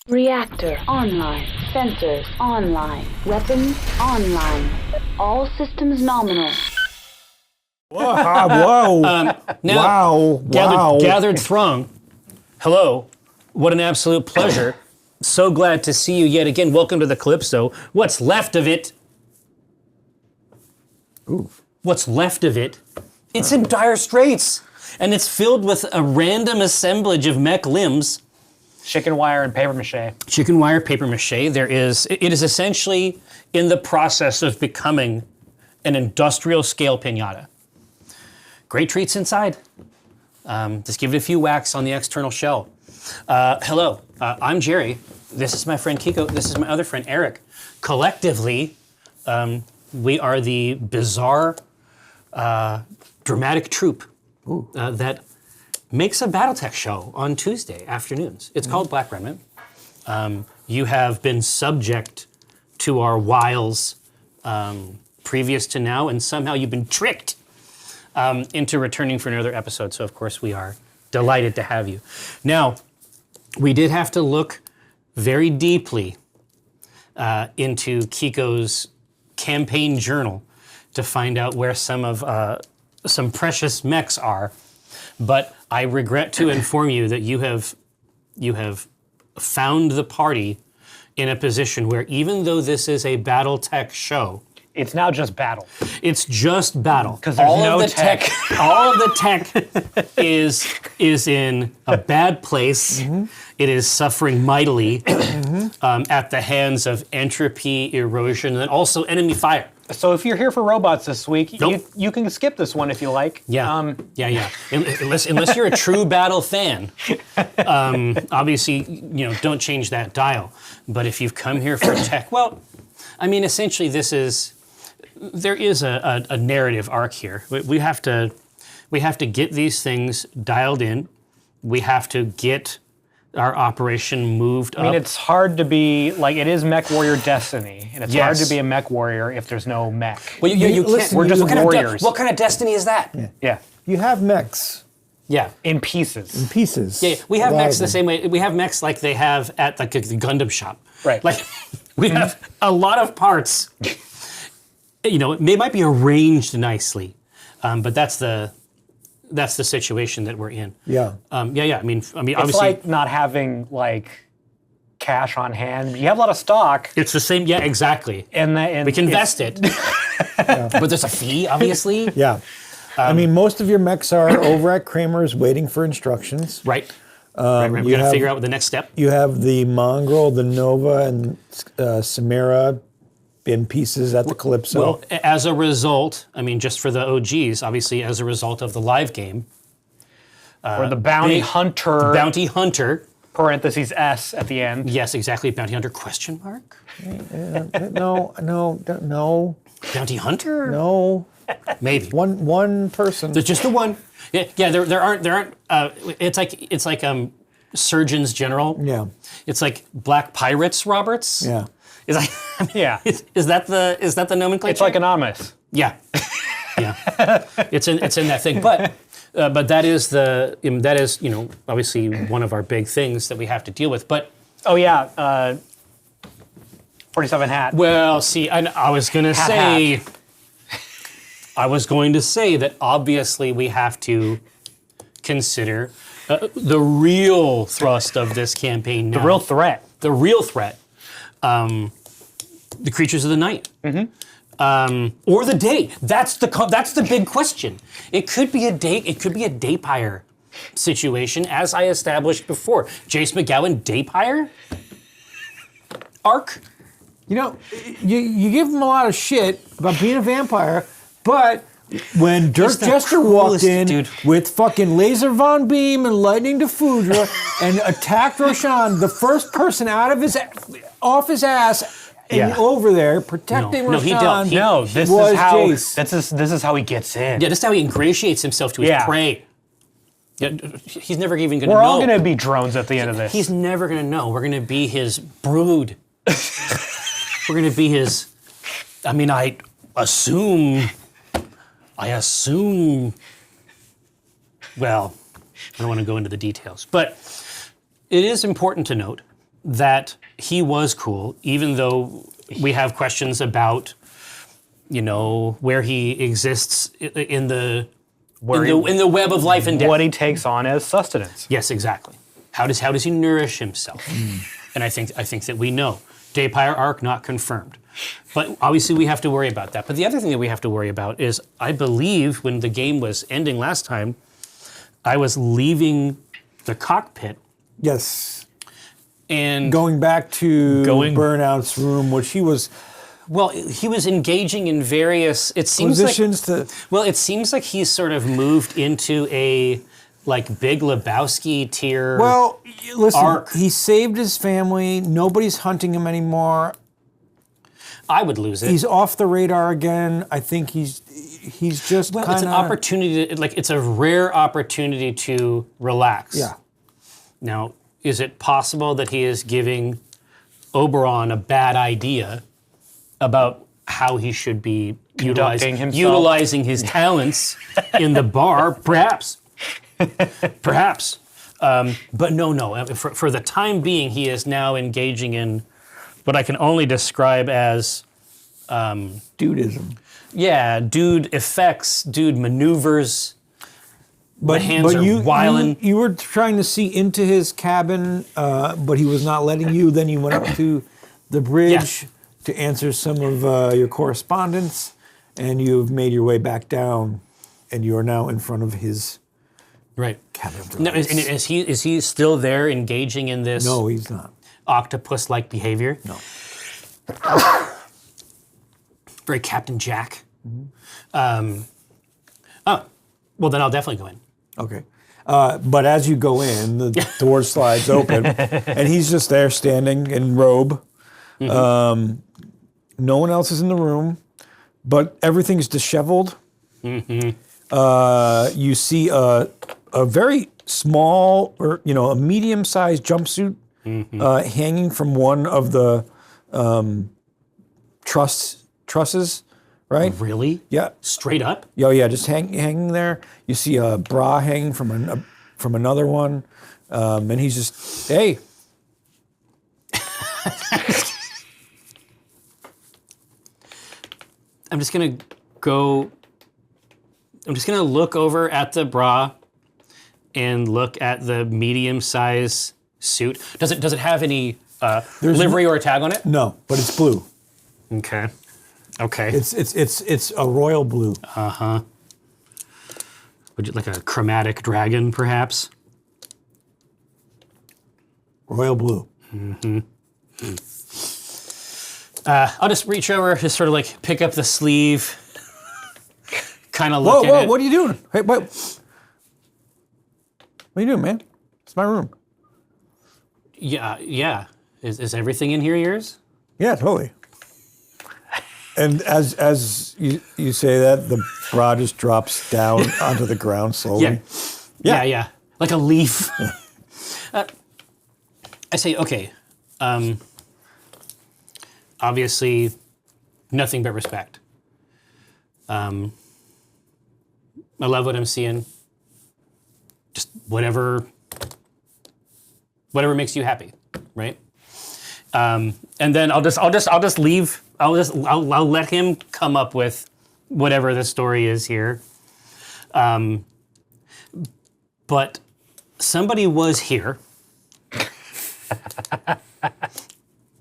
Reactor online. Sensors online. Weapons online. All systems nominal. Whoa. Now, Wow. gathered throng, hello. What an absolute pleasure. So glad to see you yet again. Welcome to the Calypso. What's left of it? Ooh. What's left of it? It's in dire straits. And it's filled with a random assemblage of mech limbs. Chicken wire and paper mache. Chicken wire, paper mache. It is essentially in the process of becoming an industrial scale piñata. Great treats inside. Just give it a few whacks on the external shell. Hello, I'm Jerry. This is my friend Kiko. This is my other friend Eric. Collectively, we are the bizarre, dramatic troupe that makes a Battletech show on Tuesday afternoons. It's called Black Remnant. You have been subject to our wiles previous to now, and somehow you've been tricked into returning for another episode. So, of course, we are delighted to have you. Now, we did have to look very deeply into Kiko's campaign journal to find out where some precious mechs are. But I regret to inform you that you have found the party in a position where, even though this is a Battletech show, It's now just battle. it's just battle. Because there's no tech. All of the tech is in a bad place. It is suffering mightily at the hands of entropy, erosion, and also enemy fire. So if you're here for robots this week, Nope. you can skip this one if you like. Yeah, yeah. Unless you're a true battle fan, obviously, don't change that dial. But if you've come here for tech, well, I mean, essentially, there is a narrative arc here. We have to get these things dialed in. We have to get our operation moved up. I mean, it's hard to be, it is Mechwarrior Destiny, and it's hard Yes. to be a mech warrior if there's no mech. Well, you can't. listen, We're just What kind of warriors. what kind of destiny is that? Yeah. You have mechs Yeah. In pieces. in pieces. Yeah, we have mechs the Alive. same way. We have mechs like they have at the Gundam shop. Right. Like we have a lot of parts. They might be arranged nicely, but that's the situation that we're in. Yeah. I mean, It's obviously, like not having, cash on hand. You have a lot of stock. it's the same. Yeah, exactly. And We can invest it, but there's a fee, obviously. Yeah. I mean, most of your mechs are over at Kramer's waiting for instructions. Right. Right. We got to have- figure out what the next step. You have the Mongrel, the Nova, and Samara in pieces at the Calypso. Well, as a result, I mean, just for the OGs, obviously, as a result of the live game, or the bounty hunter, Bounty Hunter. parentheses S at the end. Yes, exactly. Bounty Hunter? Question mark? No. Bounty Hunter? No. Maybe. One person. There's just the one. Yeah. There aren't. It's like Surgeons General. Yeah. It's like Black Pirates Roberts. Yeah. It's like. Yeah. Is that the nomenclature? It's like anonymous. Yeah. Yeah. It's in that thing, but that is obviously one of our big things that we have to deal with. But Oh, yeah. 47 hat. well, see, I was going to say. I was going to say that obviously we have to consider the real thrust of this campaign now. The real threat. The real threat. The creatures of the night. Or the day. That's the big question. It could be a day. It could be a daypire situation, as I established before. Jace McGowan daypire arc. You give him a lot of shit about being a vampire, but when Dirk the Jester walked coolest in dude. with fucking laser von beam and lightning Defudra and attacked Roshan, the first person off his ass and Yeah. over there protecting No, he Roshan dealt- No, this was is how Jace. this is how he gets in. Yeah, this is how he ingratiates himself to his Yeah. prey. Yeah, he's never even going to know. We're all going to be drones at the end of this. He's never going to know. We're going to be his brood. We're going to be his. I mean, I assume. Well, I don't want to go into the details, but it is important to note that he was cool, even though we have questions about, where he exists in the web of life and death. What he takes on as sustenance. Yes, exactly. How does he nourish himself? And I think that we know. Daypire arc not confirmed. But obviously we have to worry about that. But the other thing that we have to worry about is, I believe when the game was ending last time, I was leaving the cockpit. Yes. And going back to Burnout's room, which he was... Well, he was engaging in various... It seems it seems like he's sort of moved into a Big Lebowski tier. Well, listen, arc. He saved his family. Nobody's hunting him anymore. I would lose it. He's off the radar again. I think he's just kind of... It's an opportunity, it's a rare opportunity to relax. Yeah. Now, is it possible that he is giving Oberon a bad idea about how he should be utilizing his talents in the bar? Perhaps. Perhaps. But no. For the time being, he is now engaging in what I can only describe as... dudism. Yeah, dude effects, dude maneuvers. But hands are wilding. You were trying to see into his cabin, but he was not letting you. Then you went up to the bridge to answer some of your correspondence, and you've made your way back down, and you are now in front of his cabin. No, is he still there engaging in this? No, he's not. Octopus-like behavior? No. Very Captain Jack. Well, then I'll definitely go in. Okay. But as you go in, the door slides open, and he's just there standing in robe. No one else is in the room, but everything's disheveled. You see a very small, or a medium-sized jumpsuit hanging from one of the trusses, right? Really? Yeah. Straight up? Yeah, just hanging there. You see a bra hanging from another one, and he's just, hey. I'm just gonna look over at the bra and look at the medium-sized suit. Does it have any livery or a tag on it? No, but it's blue. Okay. It's a royal blue. Would you like a chromatic dragon, perhaps? Royal blue. I'll just reach over, just sort of pick up the sleeve, kind of look at it. What are you doing? Hey, what are you doing, man? It's my room. Yeah. Is everything in here yours? Yeah, totally. And as you say that, the bra just drops down onto the ground slowly. Yeah. Like a leaf. I say, okay. Obviously, nothing but respect. I love what I'm seeing. Just whatever makes you happy, right? And then I'll just leave. I'll let him come up with whatever the story is here. But somebody was here.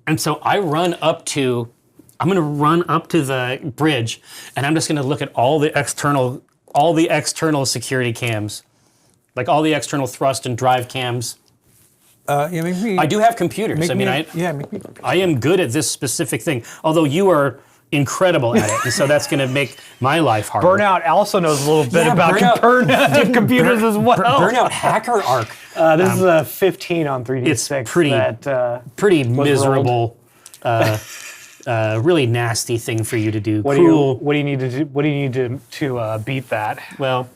And so I'm going to run up to the bridge, and I'm just going to look at all the external security cams, like all the external thrust and drive cams. I do have computers. I am good at this specific thing, although you are incredible at it, and so that's going to make my life harder. Burnout also knows a little bit about Burnout computers as well. Burnout hacker arc. This is a 15 on 3D6. It's pretty miserable, really nasty thing for you to do. What do you need to do? What do you need to beat that? Well,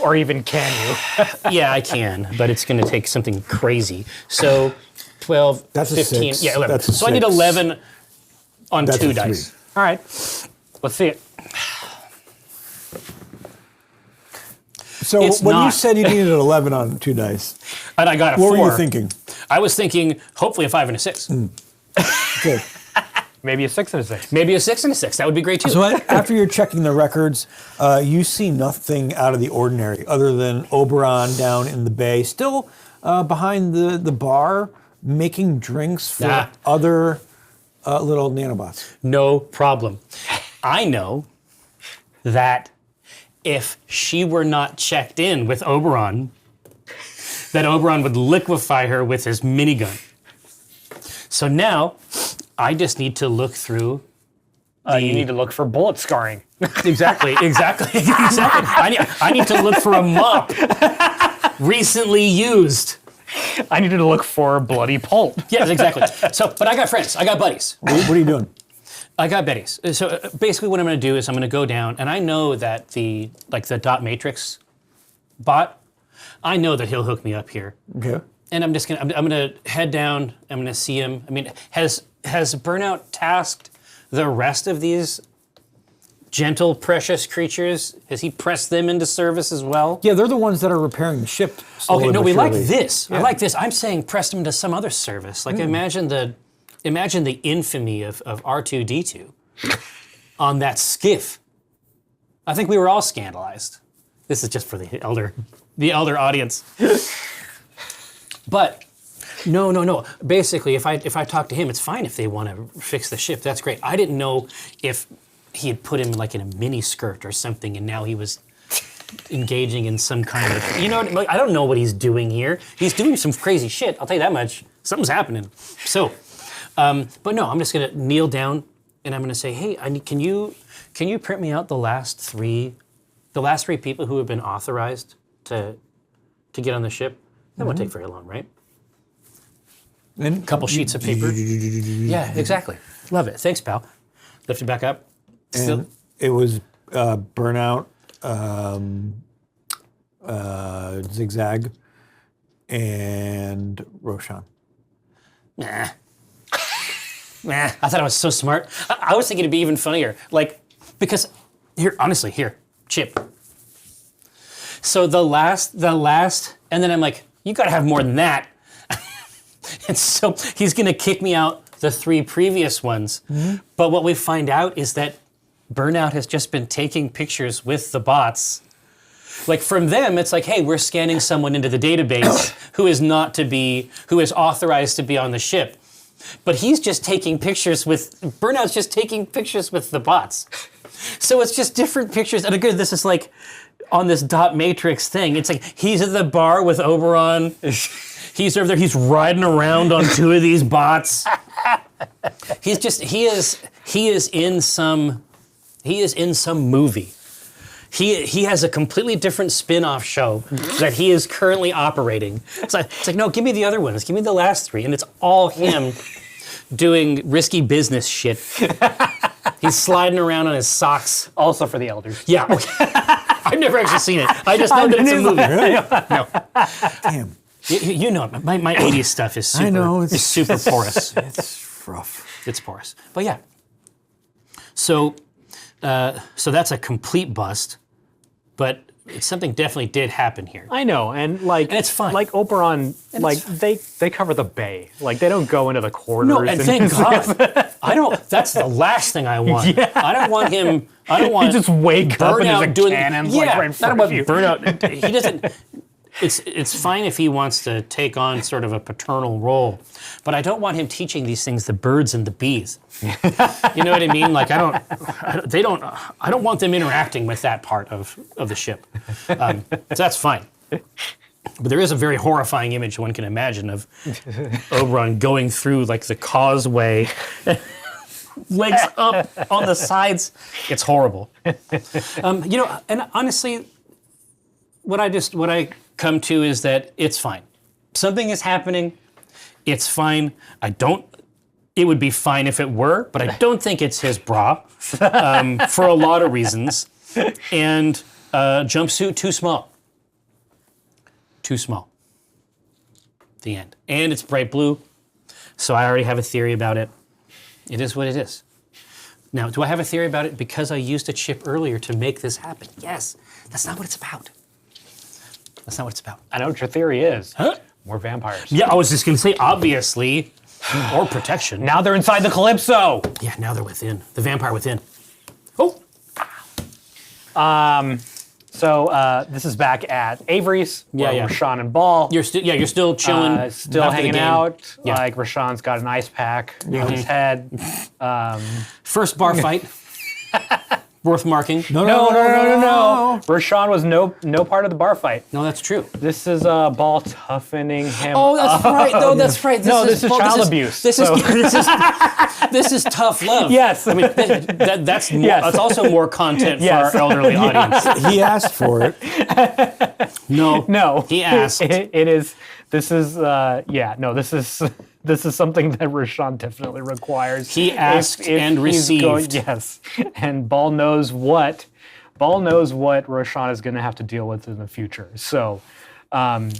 or even can you? Yeah, I can, but it's going to take something crazy. So 12, that's 15, a 6. yeah, 11. That's a so 6. I need 11 on that's 2 dice. All right, let's see it. So you said you needed an 11 on 2 dice, and I got a 4. What were you thinking? I was thinking hopefully a 5 and a 6. Good. Maybe a 6 and a 6. Maybe a 6 and a 6. That would be great too. So after you're checking the records, you see nothing out of the ordinary other than Oberon down in the bay, still behind the bar, making drinks for other little nanobots. No problem. I know that if she were not checked in with Oberon, that Oberon would liquefy her with his minigun. So now, I just need to look through. You need to look for bullet scarring. Exactly. I need to look for a mop recently used. I needed to look for bloody pulp. Yes, exactly. So, but I got friends. I got buddies. What are you doing? I got buddies. So basically, what I'm going to do is I'm going to go down, and I know that the dot matrix bot. I know that he'll hook me up here. Okay. And I'm just gonna I'm gonna head down. I'm gonna see him. I mean, has Burnout tasked the rest of these gentle, precious creatures? Has he pressed them into service as well? Yeah, they're the ones that are repairing the ship. Okay, no, we like surely. this. Yeah. I like this. I'm saying press them to some other service. Like imagine the infamy of R2D2 on that skiff. I think we were all scandalized. This is just for the elder audience. But no. Basically, if I talk to him, it's fine if they want to fix the ship. That's great. I didn't know if he had put him like in a mini skirt or something, and now he was engaging in some kind of, I don't know what he's doing here. He's doing some crazy shit. I'll tell you that much. Something's happening. So, but no, I'm just gonna kneel down and I'm gonna say, hey, can you print me out the last three people who have been authorized to get on the ship? That won't take very long, right? And a couple sheets of paper. Yeah, exactly. Love it. Thanks, pal. Lift it back up. And it was Burnout, Zigzag, and Roshan. Nah. I thought I was so smart. I was thinking it'd be even funnier. Because here, Chip. So the last, and then I'm like, you gotta have more than that. And so he's gonna kick me out the 3 previous ones. Mm-hmm. But what we find out is that Burnout has just been taking pictures with the bots. Like from them, it's like, hey, we're scanning someone into the database who is authorized to be on the ship. But he's just taking pictures Burnout's just taking pictures with the bots. So it's just different pictures. And again, this is like on this dot matrix thing. It's like he's at the bar with Oberon. He's over there. He's riding around on 2 of these bots. He is in some movie. He has a completely different spin-off show that he is currently operating. It's like, no, give me the other ones. Give me the last 3. And it's all him doing risky business shit. He's sliding around on his socks. Also for the elders. Yeah. I've never actually seen it. I just know that it's a movie. No. Damn. You know, my 80s stuff is super, I know, it's super porous. It's rough. It's porous. But yeah. So that's a complete bust, but something definitely did happen here. I know, and it's fine. Like Oberon, they cover the bay. Like they don't go into the corridors. No, and thank God. I don't. That's the last thing I want. Yeah. I don't want him. I don't want. You just wake up and there's a doing cannon yeah. right in front of you. Burnout. He doesn't. It's fine if he wants to take on sort of a paternal role, but I don't want him teaching these things the birds and the bees. You know what I mean? Like I don't want them interacting with that part of the ship. So that's fine. But there is a very horrifying image one can imagine of Oberon going through like the causeway, legs up on the sides. It's horrible. And honestly, what I come to is that it's fine. Something is happening. It's fine. It would be fine if it were, but I don't think it's his bra for a lot of reasons. And jumpsuit too small. Too small. The end. And it's bright blue, so I already have a theory about it. It is what it is. Now, do I have a theory about it because I used a chip earlier to make this happen? Yes. That's not what it's about. That's not what it's about. I know what your theory is. Huh? More vampires. Yeah, I was just gonna say, obviously, or protection. Now they're inside the Calypso. Yeah, now they're within. The vampire within. Oh! So this is back at Avery's, where Yeah. Rashawn and Ball. You're still chilling. Still after the hanging game. out. Yeah. Like Rashawn's got an ice pack on his head. First bar fight. Worth marking. No. Rashawn was no part of the bar fight. No, that's true. This is Ball toughening him. Oh, that's right. No, that's right. This is child abuse. This is tough love. Yes. I mean, that's more, Yes. that's also more content Yes. for our elderly audience. He asked for it. No. He asked. It is. This is. This is something that Rashawn definitely requires. He asked and he's received. Yes, and Ball knows what Rashawn is going to have to deal with in the future. So, so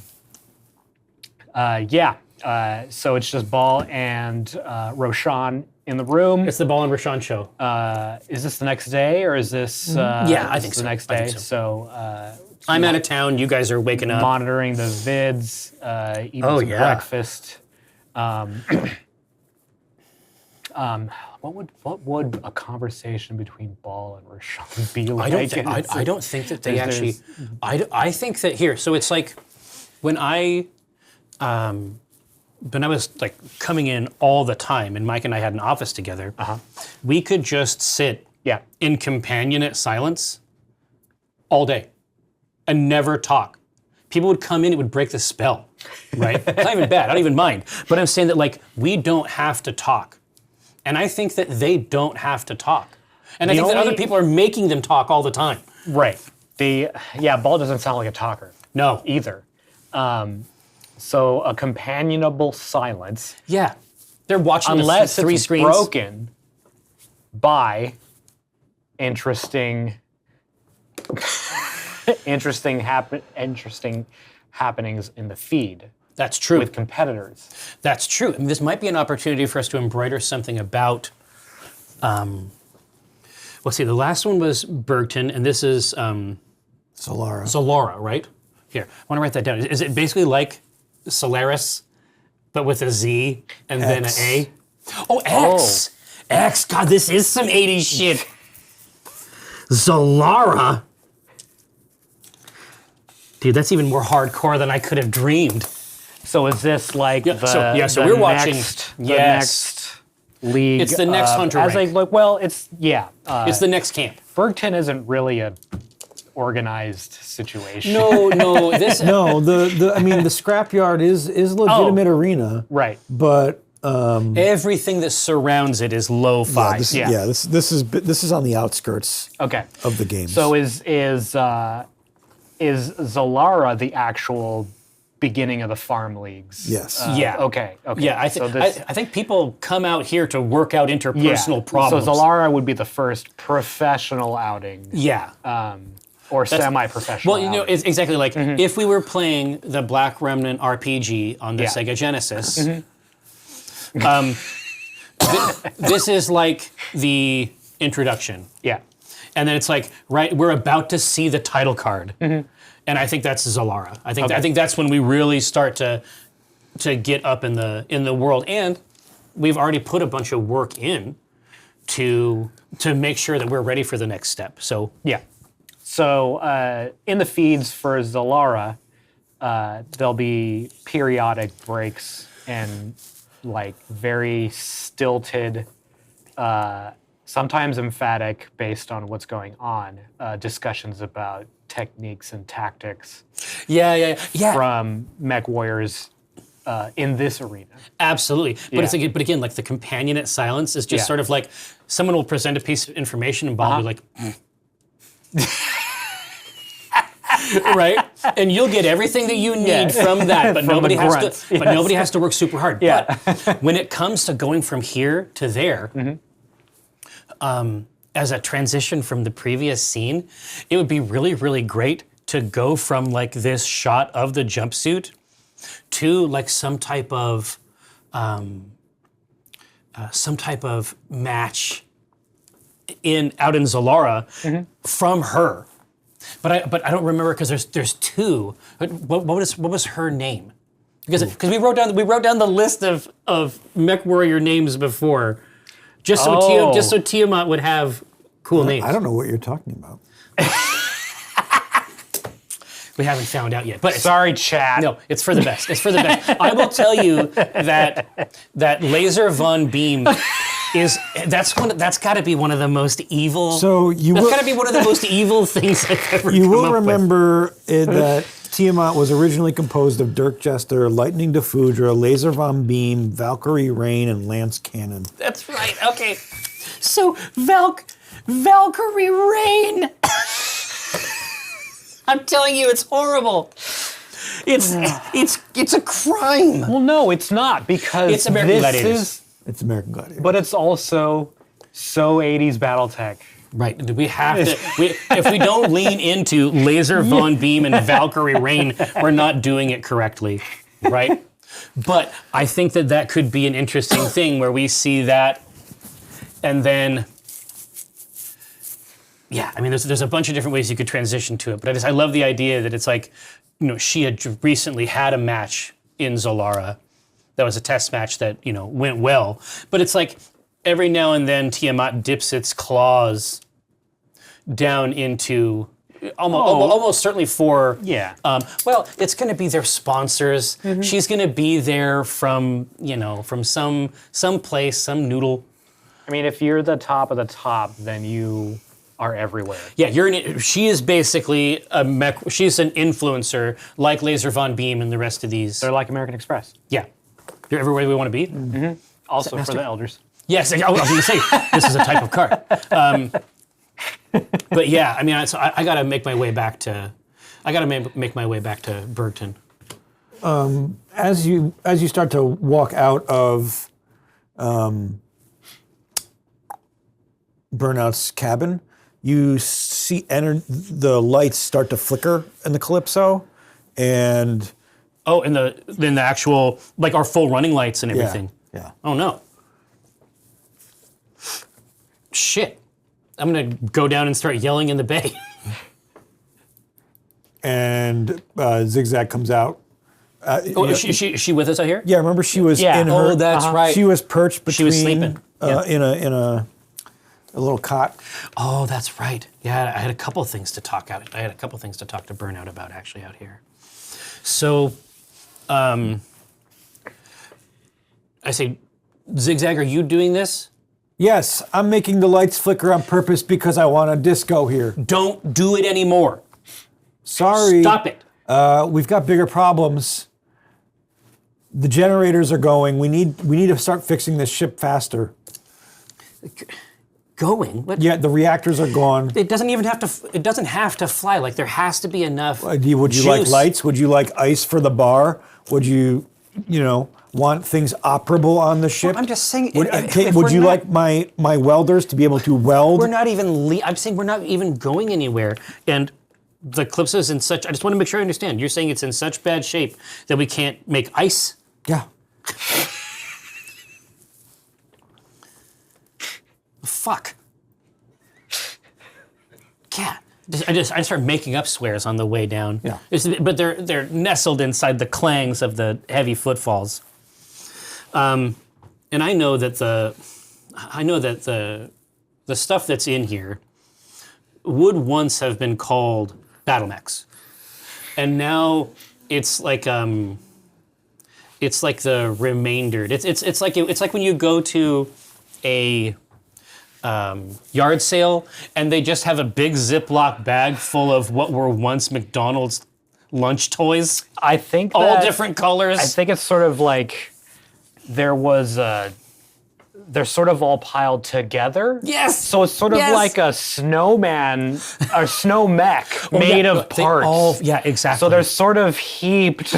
it's just Ball and Rashawn in the room. It's the Ball and Rashawn show. Is this the next day or is this? Yeah, I think the so. next I day. think so. So. I'm out of town. You guys are waking up. Monitoring the vids, eating some breakfast. What would a conversation between Ball and Rashawn be like? I don't think that they actually. there's- I think that here. So it's like when I was like coming in all the time, and Mike and I had an office together. We could just sit Yeah. in companionate silence all day and never talk. People would come in, it would break the spell, right? It's not even bad, I don't even mind. But I'm saying that like, we don't have to talk. And I think that they don't have to talk. And I think that other people are making them talk all the time. Right. Ball doesn't sound like a talker. No. Either. So a companionable silence, Yeah. They're watching unless the three it's screens. broken by interesting happenings in the feed That's true. with competitors. That's true. I mean, this might be an opportunity for us to embroider something about. Let's see. The last one was Bergton, and this is Solara. Solara, right? Here, I want to write that down. Is it basically like Solaris, but with a Z and then an A? Oh, X. X. God, this is some 80s shit. Solara. Dude, that's even more hardcore than I could have dreamed. So is this like so the we're watching. next league? It's the next Hunter As rank. it's It's the next camp. Bergton isn't really a organized situation. No, this. No, the scrapyard is legitimate arena, Right. but Everything that surrounds it is lo-fi. this Yeah. this is on the outskirts Okay. of the game. So is Zolara the actual beginning of the farm leagues? Yes. Yeah. Okay. Yeah, I So think people come out here to work out interpersonal problems. So Zolara would be the first professional outing. Yeah. Or semi-professional. Well, outing. it's exactly like if we were playing the Black Remnant RPG on the Yeah. Sega Genesis. This is like the introduction. Yeah. And then it's like, right, we're about to see the title card. And I think that's Zolara. I think that's when we really start to get up in the world. And we've already put a bunch of work in to make sure that we're ready for the next step. So Yeah. So in the feeds for Zolara, there'll be periodic breaks and like very stilted, sometimes emphatic based on what's going on, discussions about techniques and tactics yeah. from mech warriors in this arena. Absolutely. But Yeah. it's like, but again, like the companionate silence is just Yeah. sort of like someone will present a piece of information and Bob will be like, right? And you'll get everything that you need from that, but From nobody the has grunts, to. But yes. nobody has to work super hard. Yeah. But when it comes to going from here to there, as a transition from the previous scene, it would be really, really great to go from like this shot of the jumpsuit to like some type of match out in Zolara from her. But I don't remember because there's two. But what was her name? Because we wrote down the list of Mechwarrior names before, just so Tiamat would have cool names. I don't know what you're talking about. We haven't found out yet. But Sorry, chat. no, it's for the best. It's for the best. I will tell you that Laser Von Beam that's got to be one of the most evil. So that's got to be one of the most evil things I've ever. You come will up remember that Tiamat was originally composed of Dirk Jester, Lightning Defudra, Laser Von Beam, Valkyrie Rain, and Lance Cannon. with. That's right. Okay. So Valkyrie Rain. I'm telling you, it's horrible. It's a crime. Well, no, it's not, because It's American Gladiators. It's American Gladiator. But it's also so 80s Battletech. Right. We have to. If we don't lean into Laser Von Beam and Valkyrie Rain, we're not doing it correctly, right? But I think that could be an interesting thing where we see that, and then, yeah. I mean, there's a bunch of different ways you could transition to it, but I love the idea that it's like, she had recently had a match in Zolara. That was a test match that went well, but it's like, every now and then, Tiamat dips its claws down into almost certainly for. Yeah. Well, it's going to be their sponsors. Mm-hmm. She's going to be there from from some place, some noodle. I mean, if you're the top of the top, then you are everywhere. Yeah, she is basically she's an influencer like Laser Von Beam and the rest of these. They're like American Express. Yeah, you're everywhere we want to be. Mm-hmm. Also for the elders. Yes, I was going to say, this is a type of card. But yeah, I mean, so I got to make my way back to, make my way back to Bergton. As you start to walk out of Burnout's cabin, you see the lights start to flicker in the Calypso, and in the actual, like, our full running lights and everything. Yeah. Oh no. Shit. I'm gonna go down and start yelling in the bay. And Zigzag comes out. Is she with us out here? Yeah, remember she was in her. Oh, that's right. She was perched between. She was sleeping. In a little cot. Oh, that's right. Yeah, I had a couple of things to talk out. I had a couple of things to talk to Burnout about actually out here. So, I say, Zigzag, are you doing this? Yes, I'm making the lights flicker on purpose because I want a disco here. Don't do it anymore. Sorry. Stop it. We've got bigger problems. The generators are going. We need to start fixing this ship faster. Going? What? Yeah, the reactors are gone. It doesn't even have to. It doesn't have to fly. Like, there has to be enough. Would you like lights? Would you like ice for the bar? Would you want things operable on the ship? Well, I'm just saying. Would you like my welders to be able to weld? We're not even. I'm saying we're not even going anywhere. And the Calypso's in such. I just want to make sure I understand. You're saying it's in such bad shape that we can't make ice? Yeah. Fuck. Yeah. I start making up swears on the way down. Yeah. But they're nestled inside the clangs of the heavy footfalls. And I know that the stuff that's in here would once have been called battle mechs, and now it's like the remainder. It's like when you go to a yard sale and they just have a big Ziploc bag full of what were once McDonald's lunch toys. I think all different colors. I think it's sort of like they're sort of all piled together. Yes. So it's sort of like a snowman, or snow mech made of parts. Yeah, exactly. So they're sort of heaped.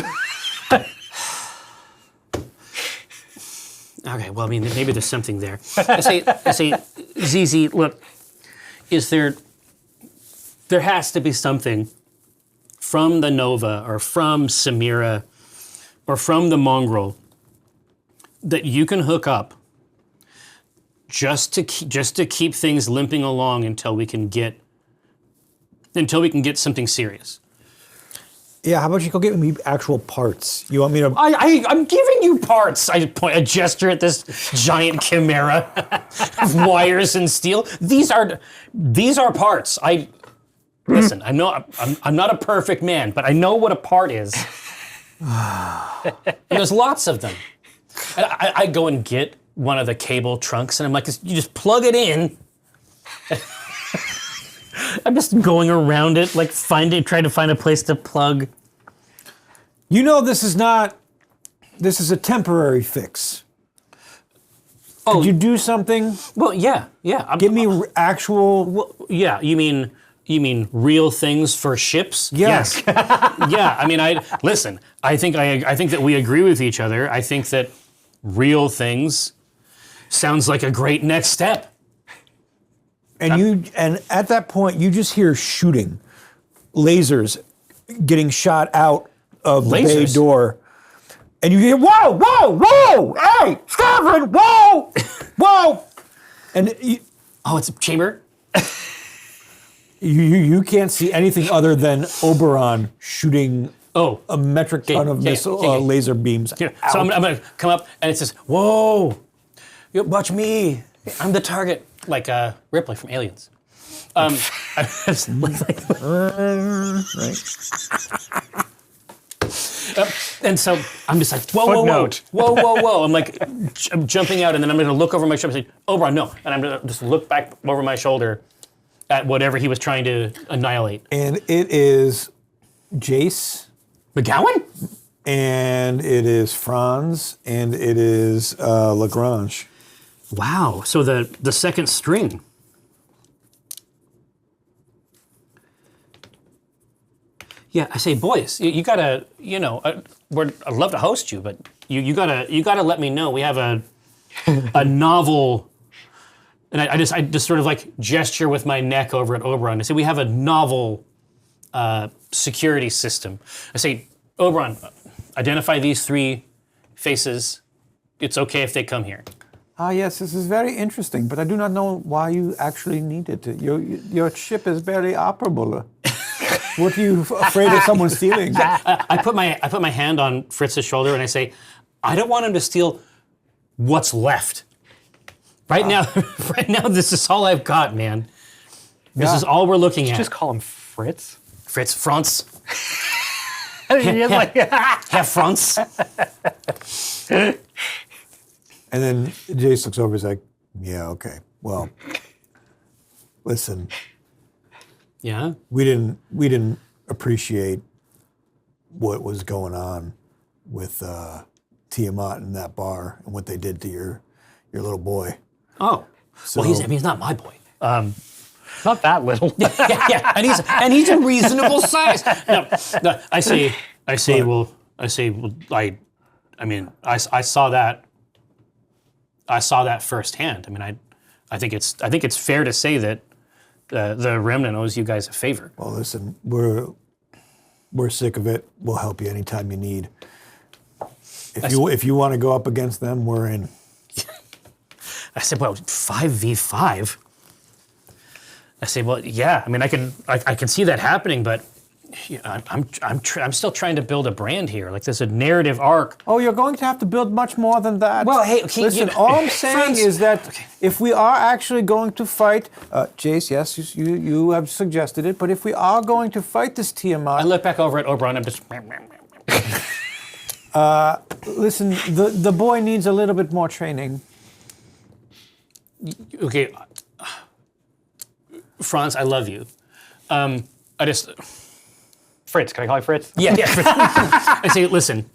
Okay, well, I mean, maybe there's something there. I say, ZZ, look, there has to be something from the Nova or from Samira or from the Mongrel that you can hook up just to keep things limping along until we can get something serious. Yeah, how about you go get me actual parts? You want me to? I'm giving you parts. I gesture at this giant chimera of wires and steel. These are parts. Listen. I know I'm not a perfect man, but I know what a part is. And there's lots of them. And I go and get one of the cable trunks, and I'm like, you just plug it in. I'm just going around it, like trying to find a place to plug. You know, this is a temporary fix. Oh, could you do something? Well, yeah. Give me actual. Well, yeah, you mean real things for ships? Yes. Yeah, I mean, listen. I think that we agree with each other. I think that real things sounds like a great next step. And at that point, you just hear shooting, lasers getting shot out of the bay door, and you hear whoa, whoa, whoa, hey, Stavron, whoa, whoa, and it's a chamber. You can't see anything other than Oberon shooting a metric ton of laser beams. Here, so I'm going to come up, and it says, "Whoa, you watch me! I'm the target." Like Ripley from Aliens. Right. And so I'm just like, whoa. I'm like, I'm jumping out, and then I'm going to look over my shoulder and say, Oberon, no. And I'm going to just look back over my shoulder at whatever he was trying to annihilate. And it is Jace. McGowan? And it is Franz, and it is Lagrange. Wow, so the second string. Yeah, I say, boys, you gotta, I'd love to host you, but you gotta let me know. We have a novel, and I just sort of like gesture with my neck over at Oberon. I say, we have a novel security system. I say, Oberon, identify these 3 faces. It's okay if they come here. Yes, this is very interesting, but I do not know why you actually need it. Your ship is barely operable. What are you afraid of someone stealing? I put my hand on Fritz's shoulder and I say, I don't want him to steal what's left. Right now, this is all I've got, man. This is all we're looking at. Just call him Fritz. Franz. Herr Franz. And then Jace looks over and is like, yeah, okay. Well, listen. Yeah? We didn't appreciate what was going on with Tiamat in that bar and what they did to your little boy. Oh. So, well, he's not my boy. Not that little. yeah. And he's a reasonable size. No, I saw that. I saw that firsthand. I mean, I think it's fair to say that the Remnant owes you guys a favor. Well, listen, we're sick of it. We'll help you anytime you need. If you want to go up against them, we're in. I said, well, 5v5. I say, well, yeah. I mean, I can see that happening, but I'm still trying to build a brand here. Like there's a narrative arc. Oh, you're going to have to build much more than that. Well, hey, okay, listen. All I'm saying is that if we are actually going to fight, Jace, yes, you have suggested it, but if we are going to fight this Tiamat, I look back over at Oberon. I'm just. Listen, the boy needs a little bit more training. Okay, Franz, I love you. I just. Fritz, can I call you Fritz? Yeah. I say, listen,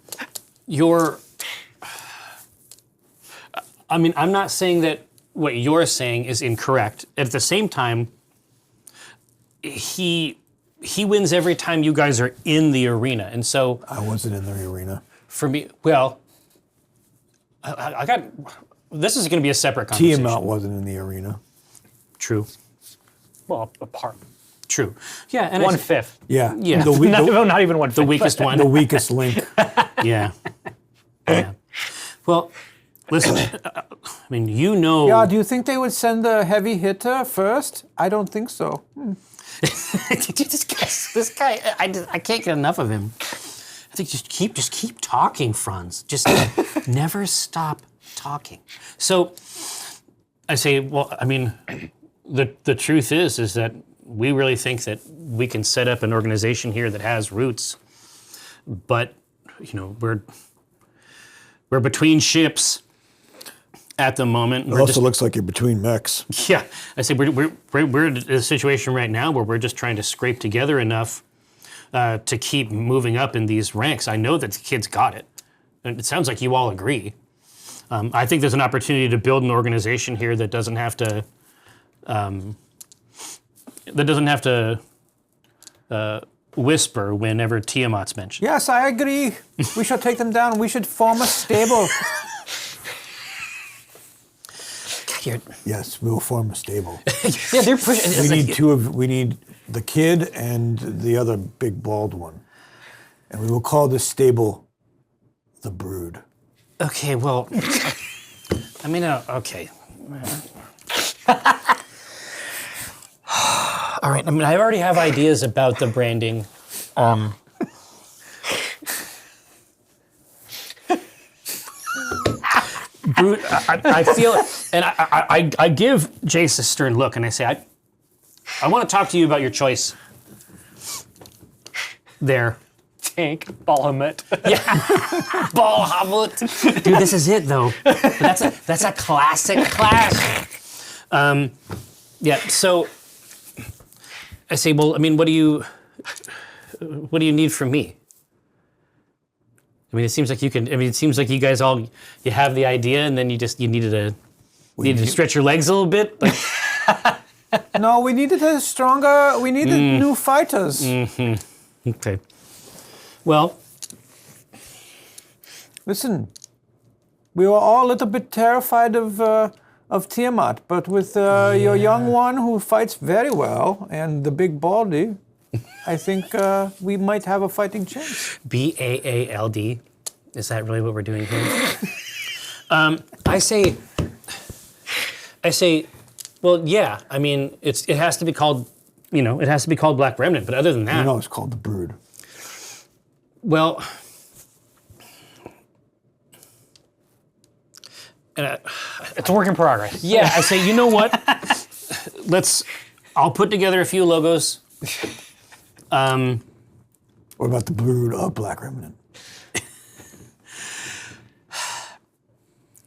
I'm not saying that what you're saying is incorrect. At the same time, he wins every time you guys are in the arena. And so... I wasn't in the arena. For me, well, I got... This is going to be a separate conversation. Tiamat wasn't in the arena. True. Well, a part. True. Yeah, and 1/5. Yeah. Yeah. Not even 1/5. The weakest one. The weakest link. Yeah. Well, listen. I mean, you know. Yeah. Do you think they would send the heavy hitter first? I don't think so. This guy, I can't get enough of him. I think just keep talking, Franz. Just never stop talking. So I say, well, I mean, the truth is that we really think that we can set up an organization here that has roots, but we're between ships at the moment. It also looks like you're between mechs. Yeah, I say we're in a situation right now where we're just trying to scrape together enough to keep moving up in these ranks. I know that the kids got it, and it sounds like you all agree. I think there's an opportunity to build an organization here that doesn't have to whisper whenever Tiamat's mentioned. Yes, I agree. We should take them down. We should form a stable. Yes, we'll form a stable. Yeah, they're pushing. We need the kid and the other big bald one, and we will call this stable the Brood. Okay, well, I mean, okay. All right. I mean, I already have ideas about the branding. Brood, I feel, and I give Jace a stern look, and I say, I want to talk to you about your choice. There. Tank, Bahamut. Yeah, Bahamut. Dude, this is it though. That's a classic clash. Yeah. So I say, well, I mean, what do you need from me? I mean, it seems like you can. I mean, it seems like you guys you have the idea, and then you needed to stretch your legs a little bit. Like, no, we needed a stronger. We needed new fighters. Mm-hmm. Okay. Well, listen. We were all a little bit terrified of Tiamat, but with your young one who fights very well and the big baldy, I think we might have a fighting chance. BAALD. Is that really what we're doing here? I say. Well, yeah. I mean, it has to be called. It has to be called Black Remnant. But other than that, it's called the Brood. Well, it's a work in progress. Yeah, I say, you know what? I'll put together a few logos. What about the Brood of Black Remnant?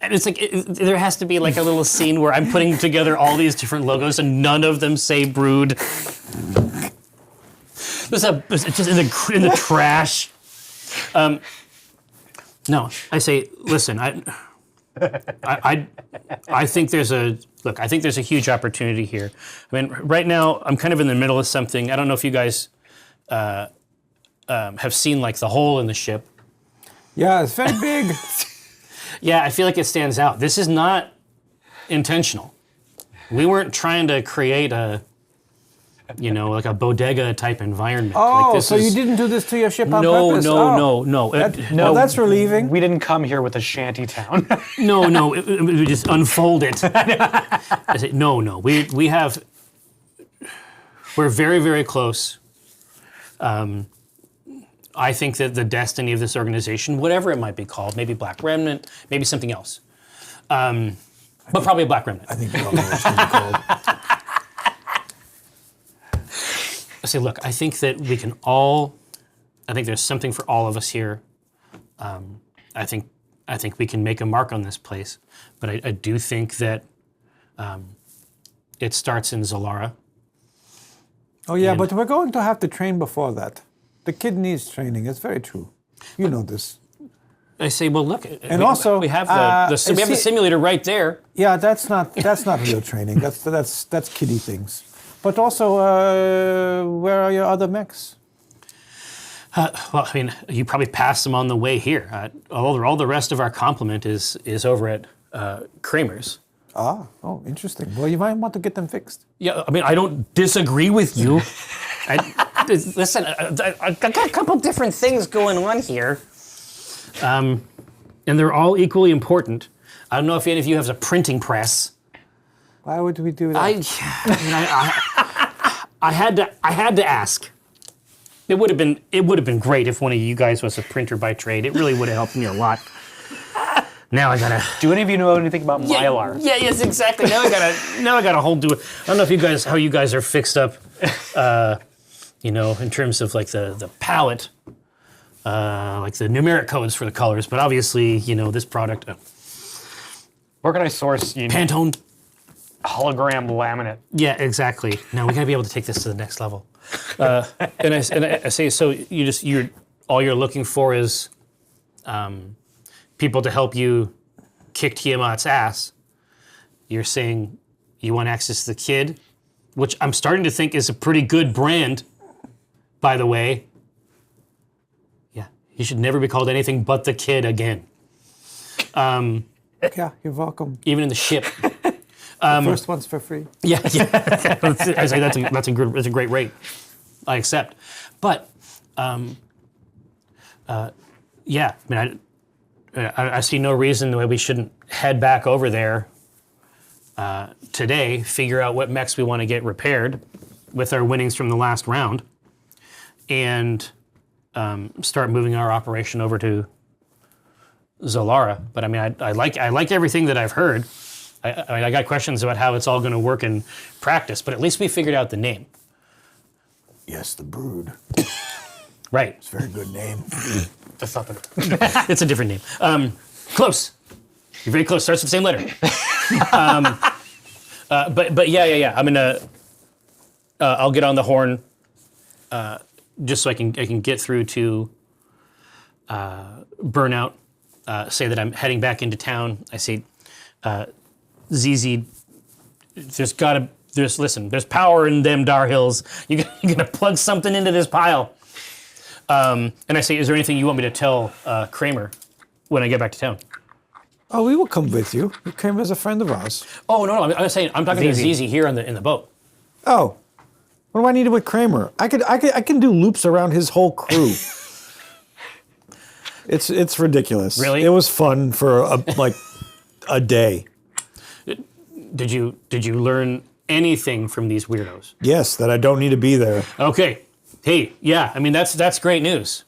And it's like, there has to be like a little scene where I'm putting together all these different logos and none of them say Brood. It's just in the trash. No, I say, listen, I think there's a huge opportunity here. I mean, right now I'm kind of in the middle of something. I don't know if you guys have seen like the hole in the ship. Yeah, it's very big. Yeah, I feel like it stands out. This is not intentional. We weren't trying to create like a bodega type environment. Oh, like so you didn't do this to your ship on purpose? No. No, that's relieving. We didn't come here with a shanty town. No, we just unfold it. I say, no. We're very, very close. I think that the destiny of this organization, whatever it might be called, maybe Black Remnant, maybe something else, but probably Black Remnant. I think we all know what it's going to be called. I say, look, I think that I think there's something for all of us here. I think we can make a mark on this place, but I do think that it starts in Zalara. Oh yeah, but we're going to have to train before that. The kid needs training. It's very true. You know this. I say, well, look, and also we have the simulator right there. Yeah, that's not real training. That's kiddie things. But also, where are your other mechs? Well, I mean, you probably passed them on the way here. All the rest of our complement is over at Kramer's. Oh, interesting. Well, you might want to get them fixed. Yeah, I mean, I don't disagree with you. Listen, I got a couple different things going on here, and they're all equally important. I don't know if any of you have a printing press. Why would we do that? I had to ask. It would have been great if one of you guys was a printer by trade. It really would have helped me a lot. Now I gotta. Do any of you know anything about Mylar? Yeah, yes, exactly. Now I gotta hold to it. I don't know how you guys are fixed up, in terms of like the palette, like the numeric codes for the colors. But obviously, this product, Where can I source Pantone. hologram laminate? Yeah, exactly. Now we gotta be able to take this to the next level. And I say, so all you're looking for is people to help you kick Tiamat's ass. You're saying you want access to the kid, which I'm starting to think is a pretty good brand, by the way. Yeah, he should never be called anything but the kid again. Yeah, you're welcome. Even in the ship. First one's for free. Yeah. I say that's a great rate. I accept. But, yeah, I mean, I see no reason why we shouldn't head back over there today, figure out what mechs we want to get repaired with our winnings from the last round, and start moving our operation over to Zolara. But I mean, I like everything that I've heard. I got questions about how it's all going to work in practice, but at least we figured out the name. Yes, the Brood. Right. It's a very good name. That's not the. It's a different name. Close. You're very close. Starts with the same letter. But yeah. I'm gonna. I'll get on the horn, just so I can get through to Burnout. Say that I'm heading back into town. I say, ZZ, there's power in them Dar Hills. You're gonna plug something into this pile. And I say, is there anything you want me to tell Kramer when I get back to town? Oh, we will come with you. You came as a friend of ours. Oh no, I'm saying I'm talking to ZZ. ZZ here in the boat. Oh, what do I need with Kramer? I can do loops around his whole crew. It's ridiculous. Really? It was fun for a day. Did you learn anything from these weirdos? Yes, that I don't need to be there. Okay. Hey, yeah. I mean that's great news.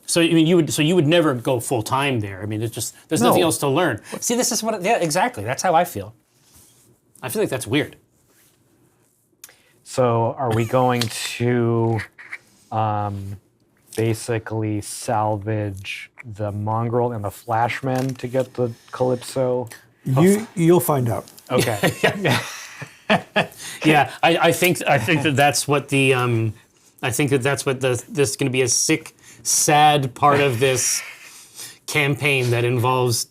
So I mean you would never go full time there. I mean there's nothing else to learn. See, this is what yeah, exactly. That's how I feel. I feel like that's weird. So are we going to basically salvage the Mongrel and the Flashman to get the Calypso? You'll find out. Okay. Yeah, I think that's what the this is going to be a sick, sad part of this campaign that involves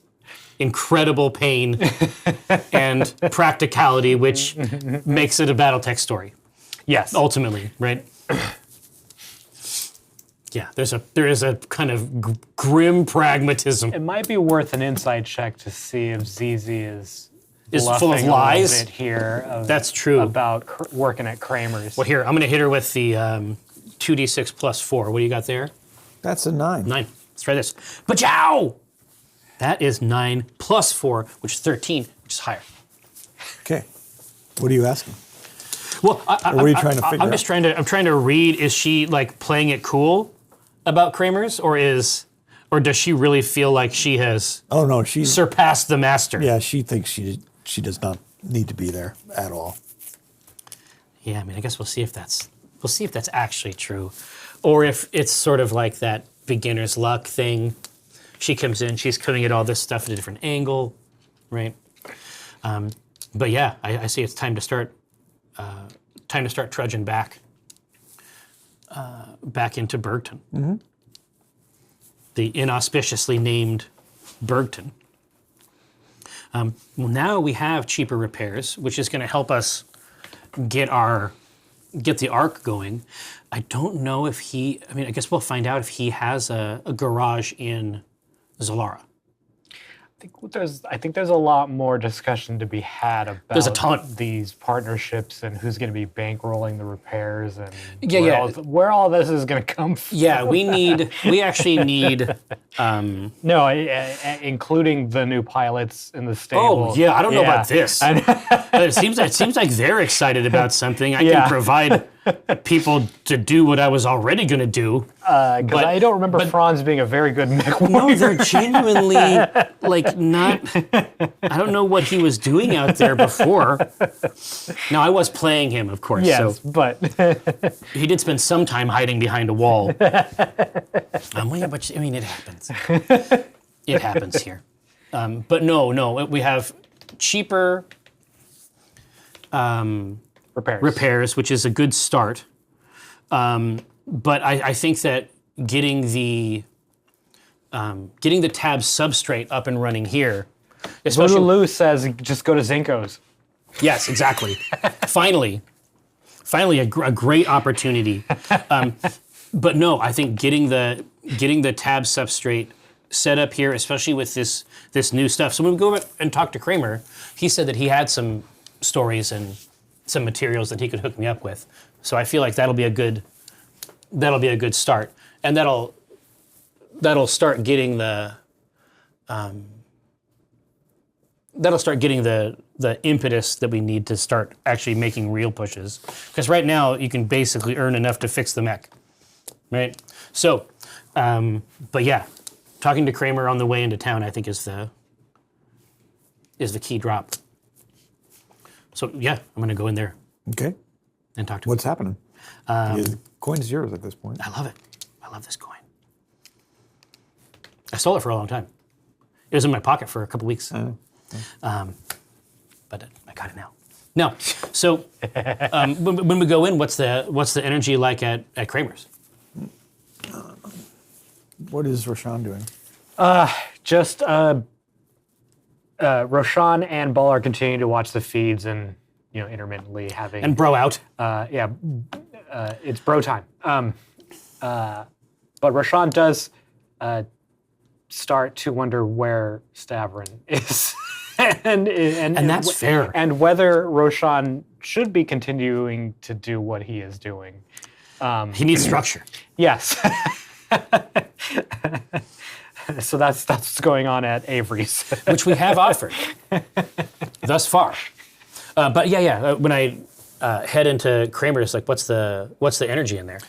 incredible pain and practicality, which makes it a BattleTech story. Yes. Ultimately, right? Yeah, there is a kind of grim pragmatism. It might be worth an inside check to see if ZZ is full of lies. A little bit here. That's true. About working at Kramer's. Well, here I'm going to hit her with the 2d6 plus 4. What do you got there? That's a 9. 9. Let's try this. Bachow! That is 9 plus 4, which is 13, which is higher. Okay. What are you asking? Well, what are you trying to figure out? I'm trying to read. Is she like playing it cool about Kramer's, or does she really feel like she has? Oh no, she's surpassed the master. Yeah, she thinks she does not need to be there at all. Yeah, I mean, I guess we'll see if that's actually true, or if it's sort of like that beginner's luck thing. She comes in, she's coming at all this stuff at a different angle, right? But yeah, I see it's time to start trudging back into Bergton. Mm-hmm. The inauspiciously named Bergton. Well, now we have cheaper repairs, which is going to help us get the arc going. I don't know if I guess we'll find out if he has a garage in Zolara. I think there's a lot more discussion to be had about There's a ton. These partnerships and who's going to be bankrolling the repairs and where all this is going to come from. Yeah, we actually need. No, including the new pilots in the stable. Oh yeah, I don't know about this. It seems like they're excited about something. I can provide people to do what I was already going to do. Because I don't remember Franz being a very good mech warrior. No, they're genuinely like not. I don't know what he was doing out there before. Now I was playing him, of course. Yes, so but he did spend some time hiding behind a wall. Well, yeah, but I mean, it happens. It happens here. But no, we have cheaper repairs, which is a good start. But I think that getting the tab substrate up and running here, especially Lulu says just go to Zinko's. Yes, exactly. Finally, a great opportunity. But no, I think getting the tab substrate set up here, especially with this new stuff. So when we go and talk to Kramer, he said that he had some stories and some materials that he could hook me up with. So I feel like that'll be a good start, and that'll start getting the impetus that we need to start actually making real pushes. Because right now you can basically earn enough to fix the mech, right? So, but yeah, talking to Kramer on the way into town, I think is the key drop. So yeah, I'm gonna go in there Okay. and talk to him. What's happening? The coin's yours at this point. I love it. I love this coin. I stole it for a long time. It was in my pocket for a couple weeks. But I got it now. No. So when we go in, what's the energy like at Kramer's? What is Roshan doing? Just Roshan and Ball are continuing to watch the feeds and intermittently having And bro out. It's bro time. But Roshan does start to wonder where Stavrin is, and that's fair. And whether Roshan should be continuing to do what he is doing. He needs structure. Yes. So that's what's going on at Avery's, Which we have offered thus far. But when I head into Kramer's, like what's the energy in there?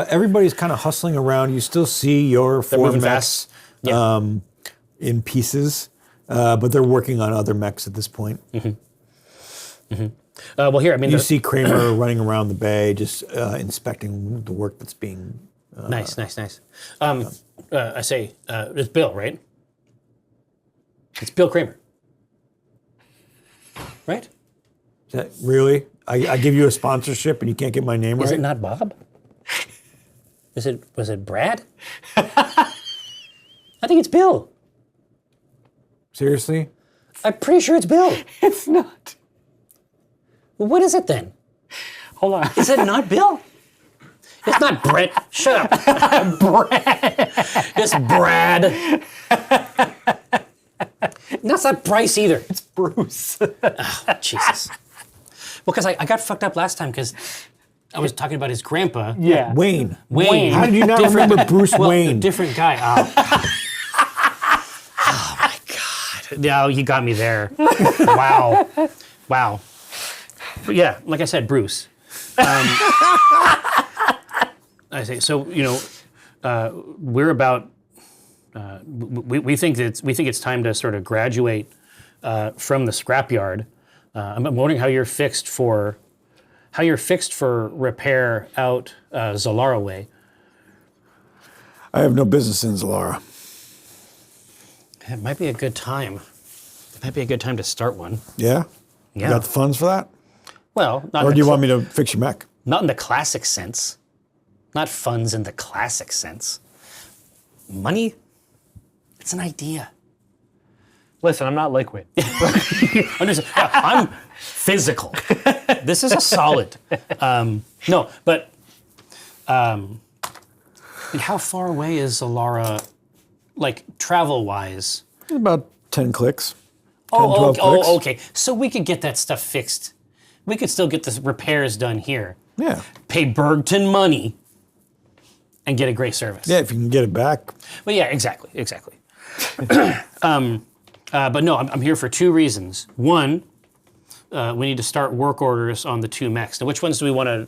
Everybody's kind of hustling around. You still see your four moving mechs fast. in pieces, but they're working on other mechs at this point. Well, here, I mean, You see Kramer running around the bay, just inspecting the work that's being. Nice. I say, it's Bill, right? It's Bill Kramer. Right? Is that really? I give you a sponsorship and you can't get my name Is right? it not Bob? Was it Brad? I think it's Bill. Seriously? I'm pretty sure it's Bill. It's not. Well, what is it then? Hold on. Is it not Bill? It's not Brett. Shut up. Brad. It's Brad. That's not Bryce either. It's Bruce. Oh, Jesus. Well, because I got fucked up last time because I was talking about his grandpa. Yeah. Wayne. Wayne. How did you not remember Bruce Wayne? Different guy. Oh my God. No, you got me there. Wow. But yeah, like I said, Bruce. I say so. We're about. We think it's time to sort of graduate from the scrapyard. I'm wondering how you're fixed for repair out Zalara way. I have no business in Zalara. It might be a good time. It might be a good time to start one. Yeah? Yeah. You got the funds for that? Well, not Or in do you the want me to fix your mech? not in the classic sense. Not funds in the classic sense. Money? It's an idea. Listen, I'm not liquid. Understand? Yeah, I'm physical. This is a solid. No, but how far away is Zalara, like travel-wise? About 10 clicks. 10, 12 clicks. Okay. So we could get that stuff fixed. We could still get the repairs done here. Yeah. Pay Bergton money and get a great service. Yeah, if you can get it back. Well, yeah, exactly. But no, I'm here for two reasons. One, we need to start work orders on the two mechs. Now, which ones do we want to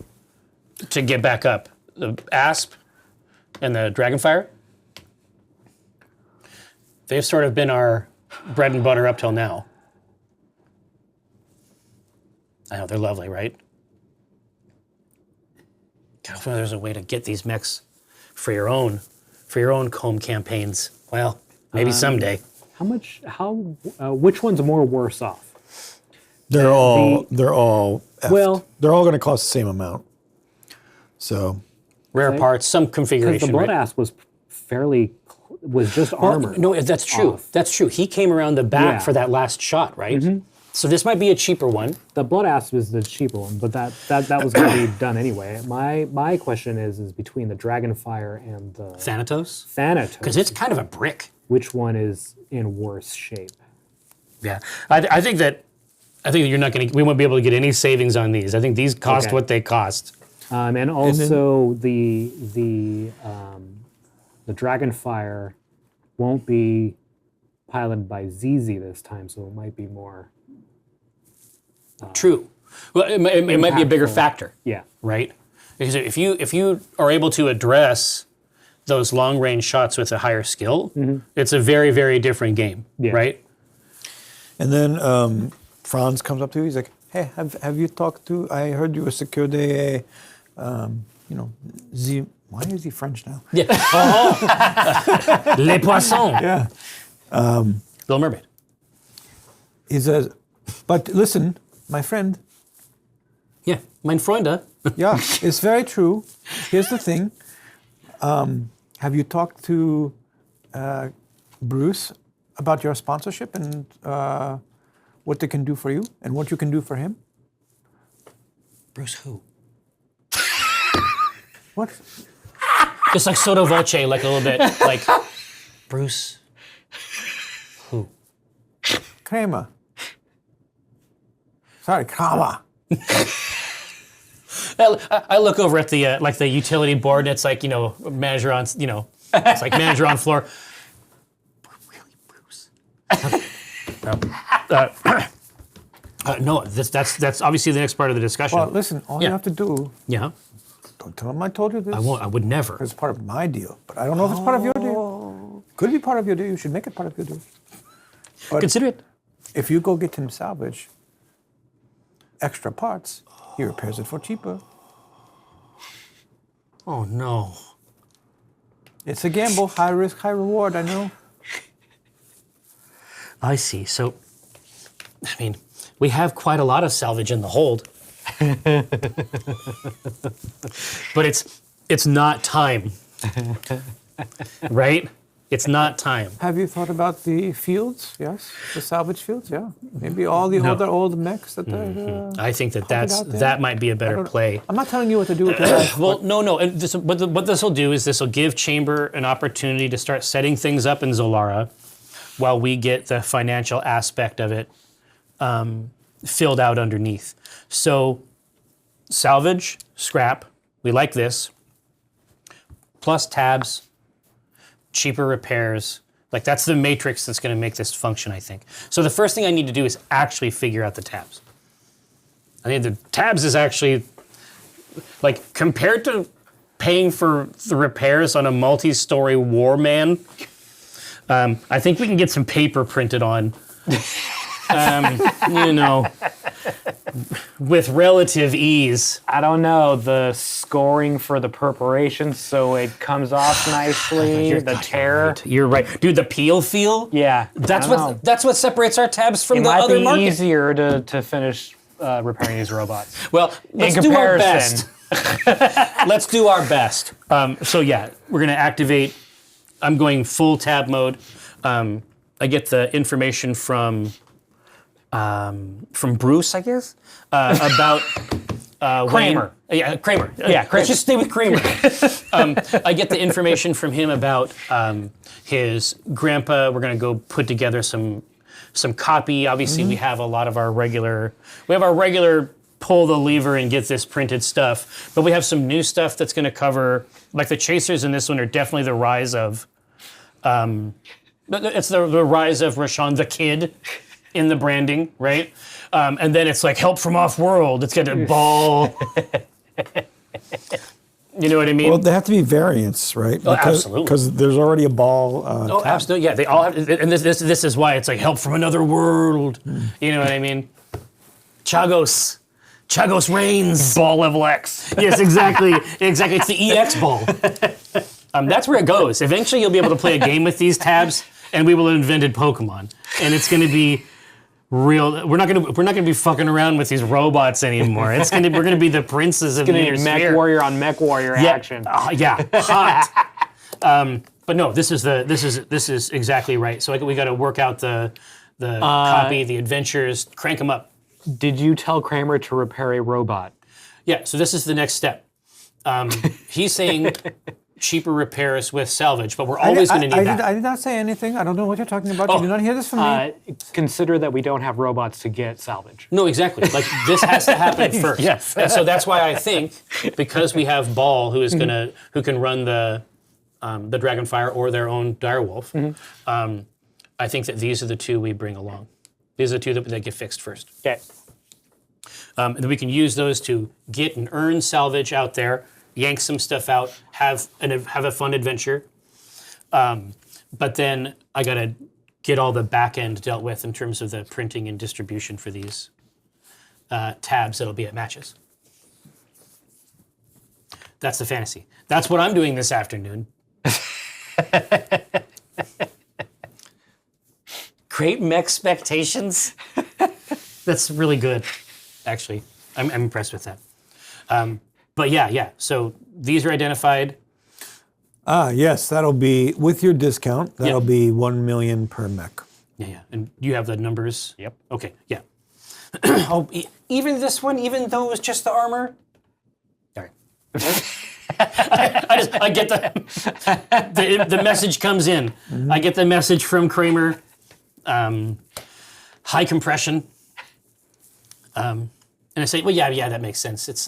to get back up. The Asp and the Dragonfire, they've sort of been our bread and butter up till now. I know, they're lovely, right? God, if there's a way to get these mechs for your own comb campaigns. Well, maybe someday. Which one's more worse off? They're all effed. Well, they're all going to cost the same amount. So Rare parts, some because configuration. the Blood right? Asp was was just armor. No, that's true. off. That's true. He came around the back Yeah. for that last shot, right? So this might be a cheaper one. The Blood Asp is the cheaper one, but that was going to be done anyway. My question is between the Dragonfire and the Thanatos? Thanatos. Because it's kind of a brick. Which one is in worse shape? Yeah. I think that you're not going to, we won't be able to get any savings on these. I think these cost Okay. what they cost. And also the Dragonfire won't be piloted by ZZ this time, so it might be more. True. Well, it might be a bigger Impactful. factor, Yeah. right? Because if you are able to address those long range shots with a higher skill, it's a very, very different game, Yeah. right? and then Franz comes up to you. He's like, "Hey, have you talked to? I heard you were secured a, Z. Why is he French now? Yeah. Les poissons. Yeah." Little Mermaid. He says, "But listen, my friend. Yeah. Mein Freunde. Yeah, it's very true. Here's the thing. Have you talked to Bruce about your sponsorship and what they can do for you and what you can do for him?" Bruce who? What? Just like sotto voce, like a little bit, like Bruce who? Kramer. Sorry, Kramer. I look over at the the utility board, and it's like, manager on, it's like manager on floor. Really, Bruce? No, that's obviously the next part of the discussion. Well, listen, all you Yeah. have to do, Yeah, don't tell him I told you this. I won't. I would never. It's part of my deal, but I don't know if it's part of your deal. Could be part of your deal. You should make it part of your deal. But Consider it. if you go get him salvage extra parts, he repairs it for cheaper. Oh no. It's a gamble, high risk, high reward, I know. I see. So, I mean, we have quite a lot of salvage in the hold, but it's not time, right? It's not time. Have you thought about the fields? Yes, the salvage fields. Yeah, maybe all the No. other old mechs that they're. I think Put it out there. that might be a better play. I'm not telling you what to do with your life. Well, no. And what this will do is this will give Chamber an opportunity to start setting things up in Zolara, while we get the financial aspect of it filled out underneath. So, salvage, scrap. We like this. Plus tabs. Cheaper repairs. Like, that's the matrix that's going to make this function, I think. So the first thing I need to do is actually figure out the tabs. I think the tabs is actually, like, compared to paying for the repairs on a multi-story war man, I think we can get some paper printed on, with relative ease. I don't know, the scoring for the perforation so it comes off nicely, the tear. You're right. Dude, the peel feel? Yeah. That's I don't know. that's what separates our tabs from It the might other be market. easier to finish repairing these robots. Well, let's In do our comparison. best. Let's do our best. So yeah, we're gonna activate. I'm going full tab mode. I get the information from Bruce, I guess, about Kramer. Yeah, Kramer. Yeah, Kramer. Let's just stay with Kramer. I get the information from him about his grandpa. We're gonna go put together some copy. Obviously, we have a lot of our regular. We have our regular pull the lever and get this printed stuff, but we have some new stuff that's going to cover. Like the chasers in this one are definitely the rise of. It's the rise of Rashawn the Kid in the branding, right? And then it's like help from off world. It's got a ball. You know what I mean? Well, they have to be variants, right? Oh, absolutely. Because there's already a ball. Oh, absolutely. Yeah, they all have, and this is why it's like help from another world. You know what I mean? Chagos reigns. Ball level X. Yes, exactly. Exactly. It's the EX ball. That's where it goes. Eventually, you'll be able to play a game with these tabs, and we will have invented Pokemon, and it's going to be real. We're not going to be fucking around with these robots anymore. We're going to be the princes of the Gonna be Mechwarrior on Mechwarrior action. Yeah, hot. But no, this is exactly right. So we got to work out the copy, the adventures, crank them up. Did you tell Kramer to repair a robot? Yeah. So this is the next step. He's saying cheaper repairs with salvage, but we're always going to need that. I did not say anything. I don't know what you're talking about. You did not hear this from me. Consider that we don't have robots to get salvage. No, exactly. Like this has to happen first. Yes. And so that's why I think because we have Ball who can run the Dragonfire or their own Direwolf, I think that these are the two we bring along. These are the two that get fixed first. Okay. And then we can use those to get and earn salvage out there, yank some stuff out, have a fun adventure. But then I gotta get all the back end dealt with in terms of the printing and distribution for these tabs that'll be at matches. That's the fantasy. That's what I'm doing this afternoon. Great mech expectations. That's really good, actually. I'm impressed with that. But yeah. So these are identified. Yes, that'll be with your discount. That'll be 1 million per mech. Yeah. And you have the numbers? Yep. Okay, yeah. Oh, even this one, even though it was just the armor? All right. I get the message comes in. Mm-hmm. I get the message from Kramer. High compression. And I say, well, yeah, that makes sense. It's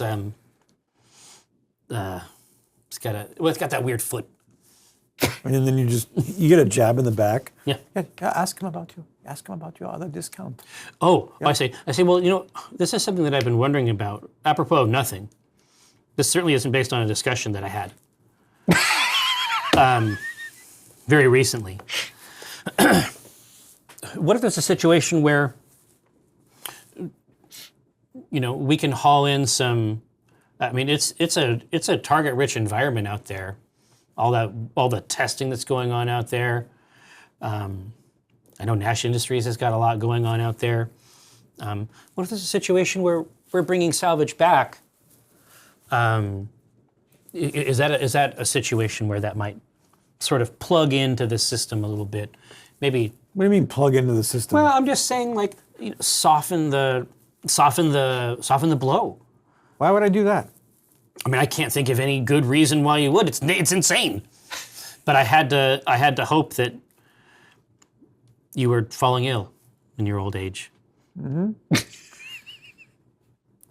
got that weird foot. And then you get a jab in the back. Yeah. Ask him about your other discount. Oh, yeah. I say, well, this is something that I've been wondering about, apropos of nothing. This certainly isn't based on a discussion that I had very recently. What if there's a situation where, we can haul in some? I mean, it's a target-rich environment out there. All the testing that's going on out there. I know Nash Industries has got a lot going on out there. What if there's a situation where we're bringing salvage back? Is that a situation where that might sort of plug into the system a little bit? Maybe. What do you mean plug into the system? Well, I'm just saying, like, soften the blow. Why would I do that? I mean, I can't think of any good reason why you would. It's insane. But I had to hope that you were falling ill in your old age. Mm-hmm.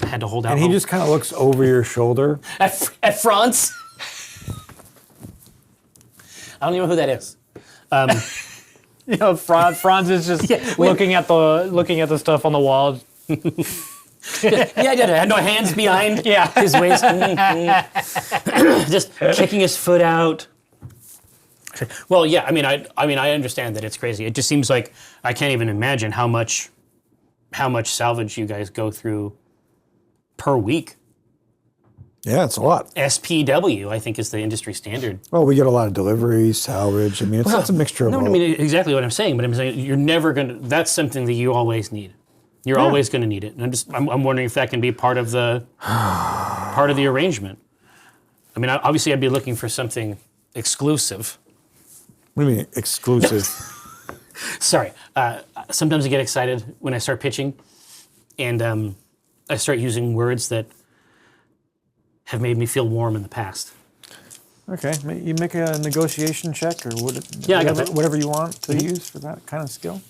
I had to hold out. And he just kind of looks over your shoulder at Franz. I don't even know who that is. Franz is just looking at the stuff on the wall. I had no hands behind his waist. Just kicking his foot out. Well, yeah, I mean, I understand that it's crazy. It just seems like I can't even imagine how much salvage you guys go through per week. Yeah, it's a lot. SPW, I think, is the industry standard. Well, we get a lot of deliveries, salvage. I mean, it's a mixture of all. No, I mean, exactly what I'm saying, but I'm saying you're never going to, that's something that you always need. You're always going to need it. And I'm wondering if that can be part of the arrangement. I mean, obviously I'd be looking for something exclusive. What do you mean, exclusive? Sorry. Sometimes I get excited when I start pitching, and I start using words that have made me feel warm in the past. Okay, you make a negotiation check or whatever you want to use for that kind of skill.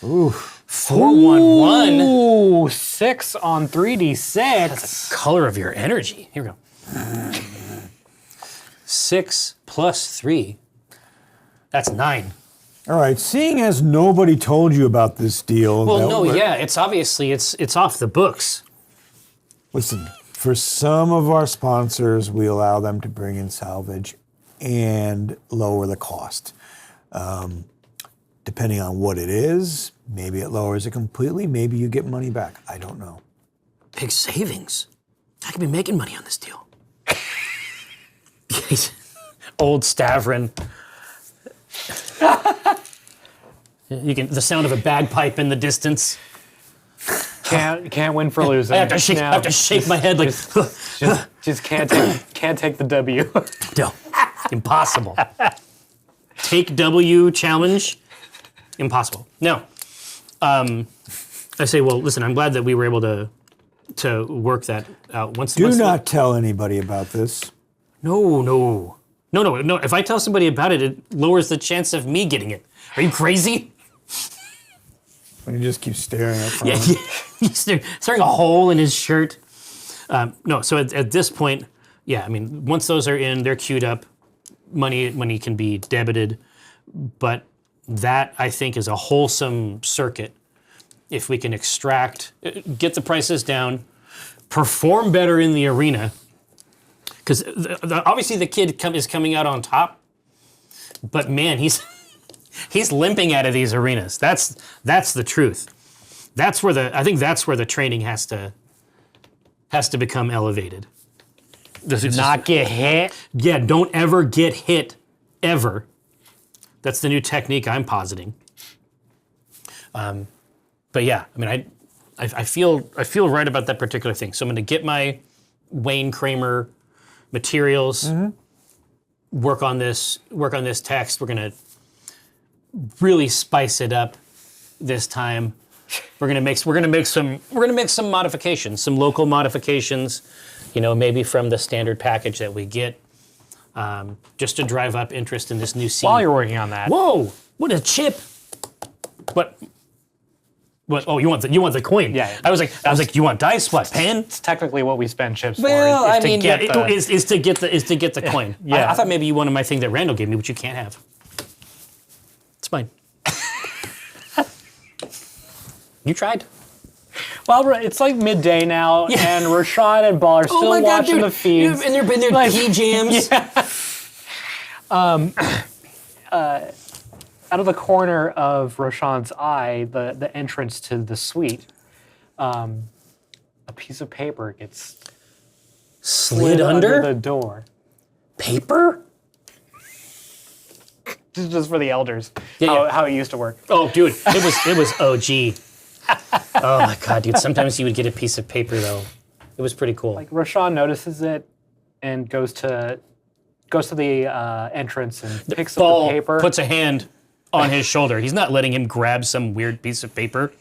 Ooh. 411. Ooh, 6 on 3d6. That's the color of your energy. Here we go. 6 plus 3. That's 9. All right, seeing as nobody told you about this deal. Well, no, it's obviously, it's off the books. Listen, For some of our sponsors, we allow them to bring in salvage and lower the cost. Depending on what it is, maybe it lowers it completely. Maybe you get money back. I don't know. Big savings. I could be making money on this deal. Old Stavrin. The sound of a bagpipe in the distance. Can't win for losing. I have to shake my head like. Just can't take the W. No, impossible. Take W challenge. Impossible. No. I say, well, listen. I'm glad that we were able to work that out. Do not tell anybody about this. No. If I tell somebody about it, it lowers the chance of me getting it. Are you crazy? You just keep staring at him. Yeah, he's staring a hole in his shirt. No, so at this point, yeah, I mean, once those are in, they're queued up. Money can be debited, but that I think is a wholesome circuit. If we can extract, get the prices down, perform better in the arena, because obviously the kid is coming out on top, but man, he's limping out of these arenas. That's the truth. I think that's where the training has to become elevated. Not get hit. Yeah, don't ever get hit, ever. That's the new technique I'm positing. But yeah, I mean, I feel right about that particular thing. So I'm going to get my Wayne Kramer materials, work on this text. We're going to really spice it up this time. We're going to make some modifications, some local modifications. Maybe from the standard package that we get, just to drive up interest in this new scene. While you're working on that. Whoa! What a chip! What? Oh, you want the coin? Yeah. I was like, you want dice? What, pen? It's technically what we spend chips for. Well, is I to mean, get is to get the coin. Yeah. I thought maybe you wanted my thing that Randall gave me, which you can't have. It's fine. You tried. Well, it's like midday now, and Rashawn and Ball are still watching the feeds. And they're in their PJams. Yeah. Out of the corner of Rashawn's eye, the entrance to the suite, a piece of paper gets Slid under the door. Paper? Just for the elders, Yeah. how it used to work. Oh, dude, it was OG. Oh my god, dude! Sometimes you would get a piece of paper though. It was pretty cool. Like Rashawn notices it and goes to the entrance and picks up Ball the paper. puts a hand on his shoulder. He's not letting him grab some weird piece of paper.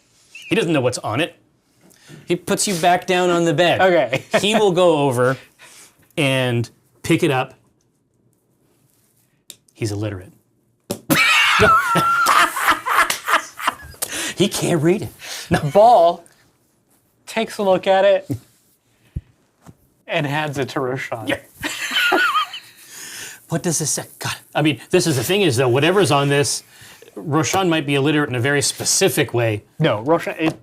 He doesn't know what's on it. He puts you back down on the bed. Okay. He will go over and pick it up. He's illiterate. He can't read it. Ball takes a look at it and hands it to Rashawn. Yeah. What does this say? God, I mean, this is the thing is, though, whatever's on this, Roshan might be illiterate in a very specific way. No, Rashawn,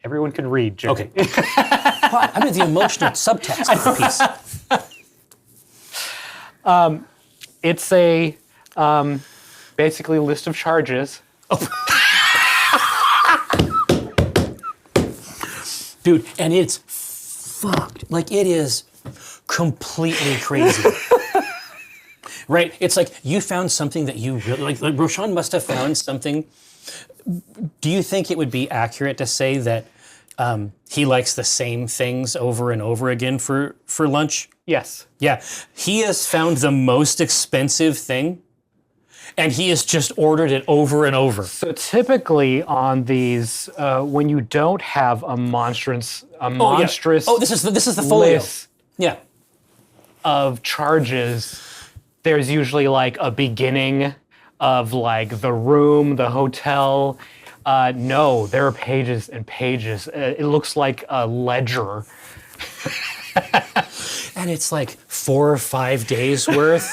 everyone can read, Jerry. Okay. Well, I mean, the emotional subtext of the piece. It's a basically list of charges. Dude, and it's fucked. Like, it is completely crazy. Right? It's like you found something that you really like Roshan must have found something. Do you think it would be accurate to say that he likes the same things over and over again for lunch? Yes. Yeah. He has found the most expensive thing, and he has just ordered it over and over. So typically on these, when you don't have a monstrous Oh, this is the folio. list Yeah. of charges, there's usually like a beginning of like the room, the hotel. No, there are pages and pages. It looks like a ledger. And it's like 4 or 5 days worth.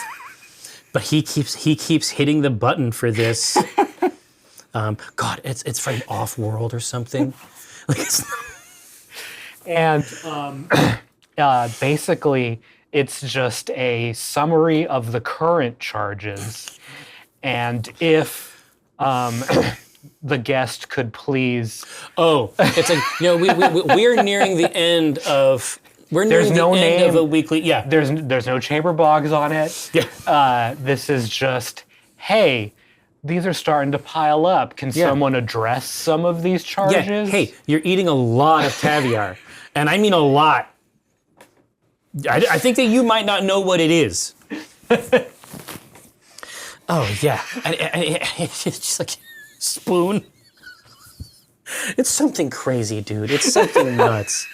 But he keeps hitting the button for this. God, it's from Off-World or something. Like And basically, it's just a summary of the current charges. And if the guest could please... Oh, it's like, we're nearing the end of... There's no name of a weekly... Yeah. There's no chamber bogs on it. Yeah. This is just, hey, these are starting to pile up. Can someone address some of these charges? Yeah. Hey, you're eating a lot of caviar. And I mean a lot. I think that you might not know what it is. Oh, yeah. It's just like spoon. It's something crazy, dude. It's something nuts.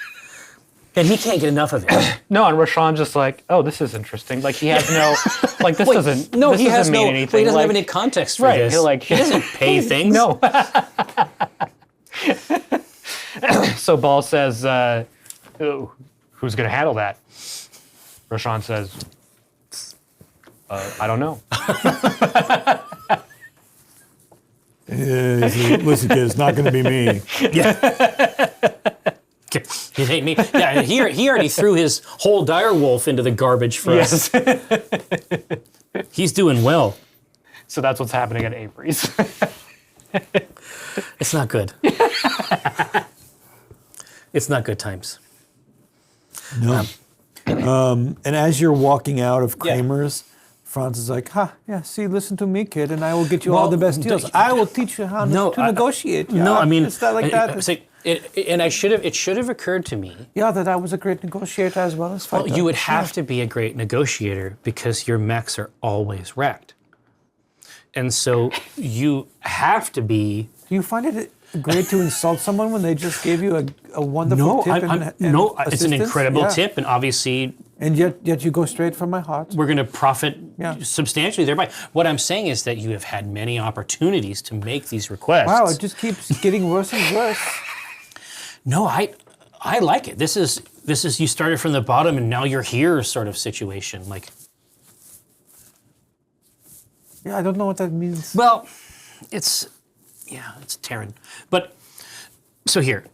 And he can't get enough of it. No, and Rashawn's just like, oh, this is interesting. Like, he has no, like, this doesn't mean anything. He doesn't like, have any context for right, this. he doesn't pay things. No. So Ball says, who's going to handle that? Rashawn says, I don't know. Listen, kid, it's not going to be me. Yeah. It ain't me. Yeah, he already threw his whole dire wolf into the garbage for us. He's doing well. So that's what's happening at Avery's. It's not good. It's not good times. No. And as you're walking out of Kramer's, Franz is like, see, listen to me, kid, and I will get you all the best deals. I will teach you how to negotiate. No, I mean, it's not like that. It should have occurred to me. Yeah, that I was a great negotiator as well as fighter. Well, you would have to be a great negotiator because your mechs are always wrecked. And so you have to be... Do you find it great to insult someone when they just gave you a wonderful tip? It's an incredible tip, and obviously... And yet you go straight from my heart. We're going to profit substantially thereby. What I'm saying is that you have had many opportunities to make these requests. Wow, it just keeps getting worse and worse. No, I like it. This is you started from the bottom and now you're here sort of situation. Like, yeah, I don't know what that means. well, it's Terran. But so here,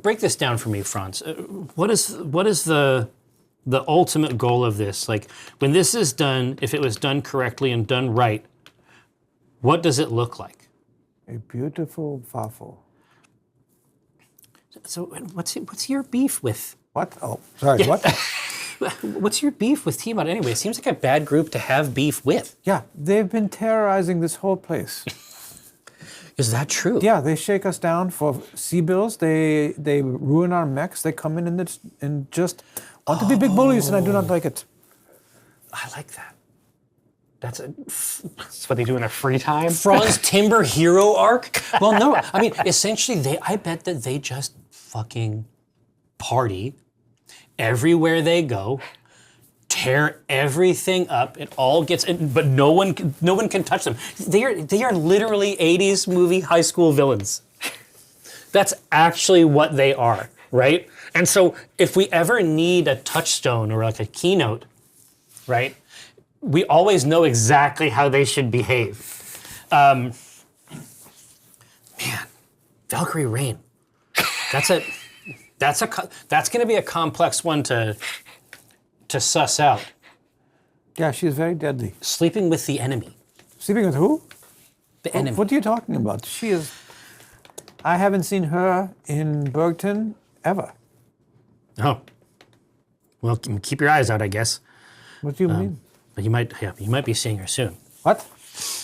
break this down for me, Franz. What is the ultimate goal of this? Like, when this is done, if it was done correctly and done right, what does it look like? A beautiful waffle. So what's your beef with? What? Oh, sorry, what? What's your beef with T-Bot anyway? It seems like a bad group to have beef with. Yeah, they've been terrorizing this whole place. Is that true? Yeah, they shake us down for C-bills. They ruin our mechs. They come in and just want to be big bullies, and I do not like it. I like that. That's what they do in their free time? Franz Timber hero arc? Well, no. I mean, essentially, I bet that they just fucking party everywhere they go, tear everything up. It all gets, but no one can touch them. They are literally 80s movie high school villains. That's actually what they are, right? And so if we ever need a touchstone or like a keynote, right? We always know exactly how they should behave. Man, Valkyrie Rain. That's going to be a complex one to suss out. Yeah, she's very deadly. Sleeping with the enemy. Sleeping with who? The enemy. What are you talking about? She is... I haven't seen her in Bergton ever. Oh. Well, keep your eyes out, I guess. What do you mean? But you might be seeing her soon. What?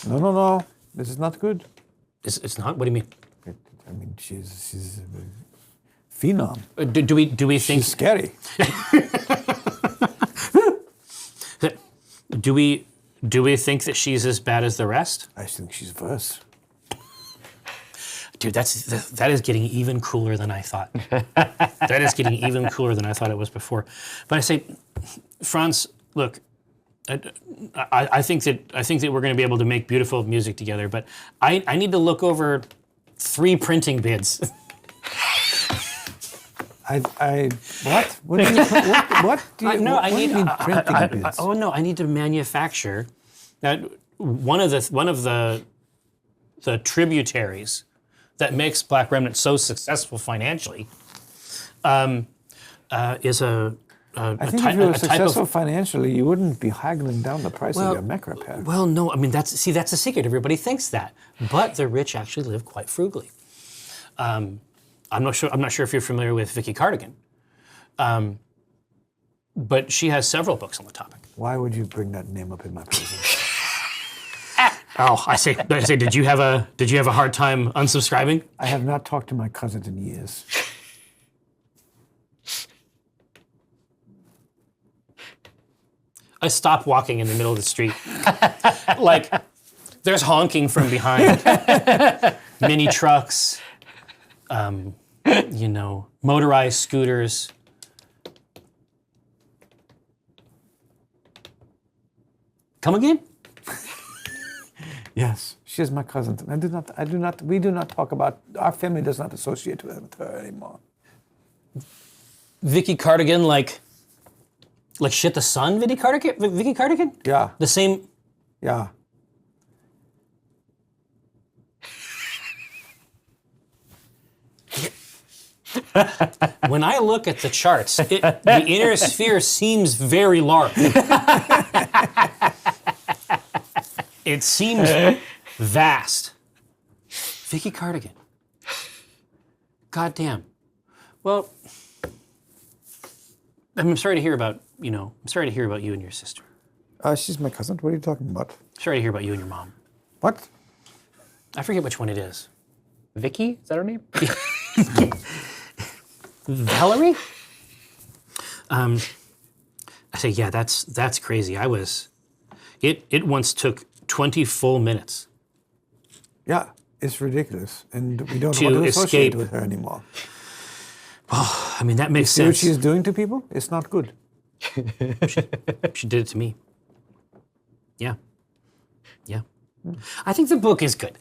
No. This is not good. It's not? What do you mean? I mean, she's a phenom. Do we think she's scary? Do we think that she's as bad as the rest? I think she's worse. Dude, that is getting even cooler than I thought. That is getting even cooler than I thought it was before. But I say, Franz, look, I think that we're going to be able to make beautiful music together. But I need to look over 3 printing bids. What? What do you mean printing bids? I need to manufacture that one of the tributaries that makes Black Remnant so successful financially is a I think if you were successful financially, you wouldn't be haggling down the price of your mech repair. Well, no, I mean that's the secret. Everybody thinks that, but the rich actually live quite frugally. I'm not sure if you're familiar with Vicky Cardigan, but she has several books on the topic. Why would you bring that name up in my presence? Oh, I say, did you have a hard time unsubscribing? I have not talked to my cousin in years. I stopped walking in the middle of the street. Like, there's honking from behind. Mini trucks, motorized scooters. Come again? Yes, she is my cousin. We do not talk about, our family does not associate with her anymore. Vicky Cardigan, like shit the sun, Vicky Cardigan? Yeah. The same. Yeah. When I look at the charts, the inner sphere seems very large. It seems vast. Vicky Cardigan. Goddamn. Well, I'm sorry to hear about, I'm sorry to hear about you and your sister. She's my cousin. What are you talking about? Sorry to hear about you and your mom. What? I forget which one it is. Vicky? Is that her name? Valerie? I say, yeah, that's crazy. It once took 20 full minutes. Yeah, it's ridiculous. And we don't To want to associate escape. with her anymore. Well, I mean, that makes See what sense. she's doing to people? It's not good. She did it to me. Yeah. Yeah. I think the book is good.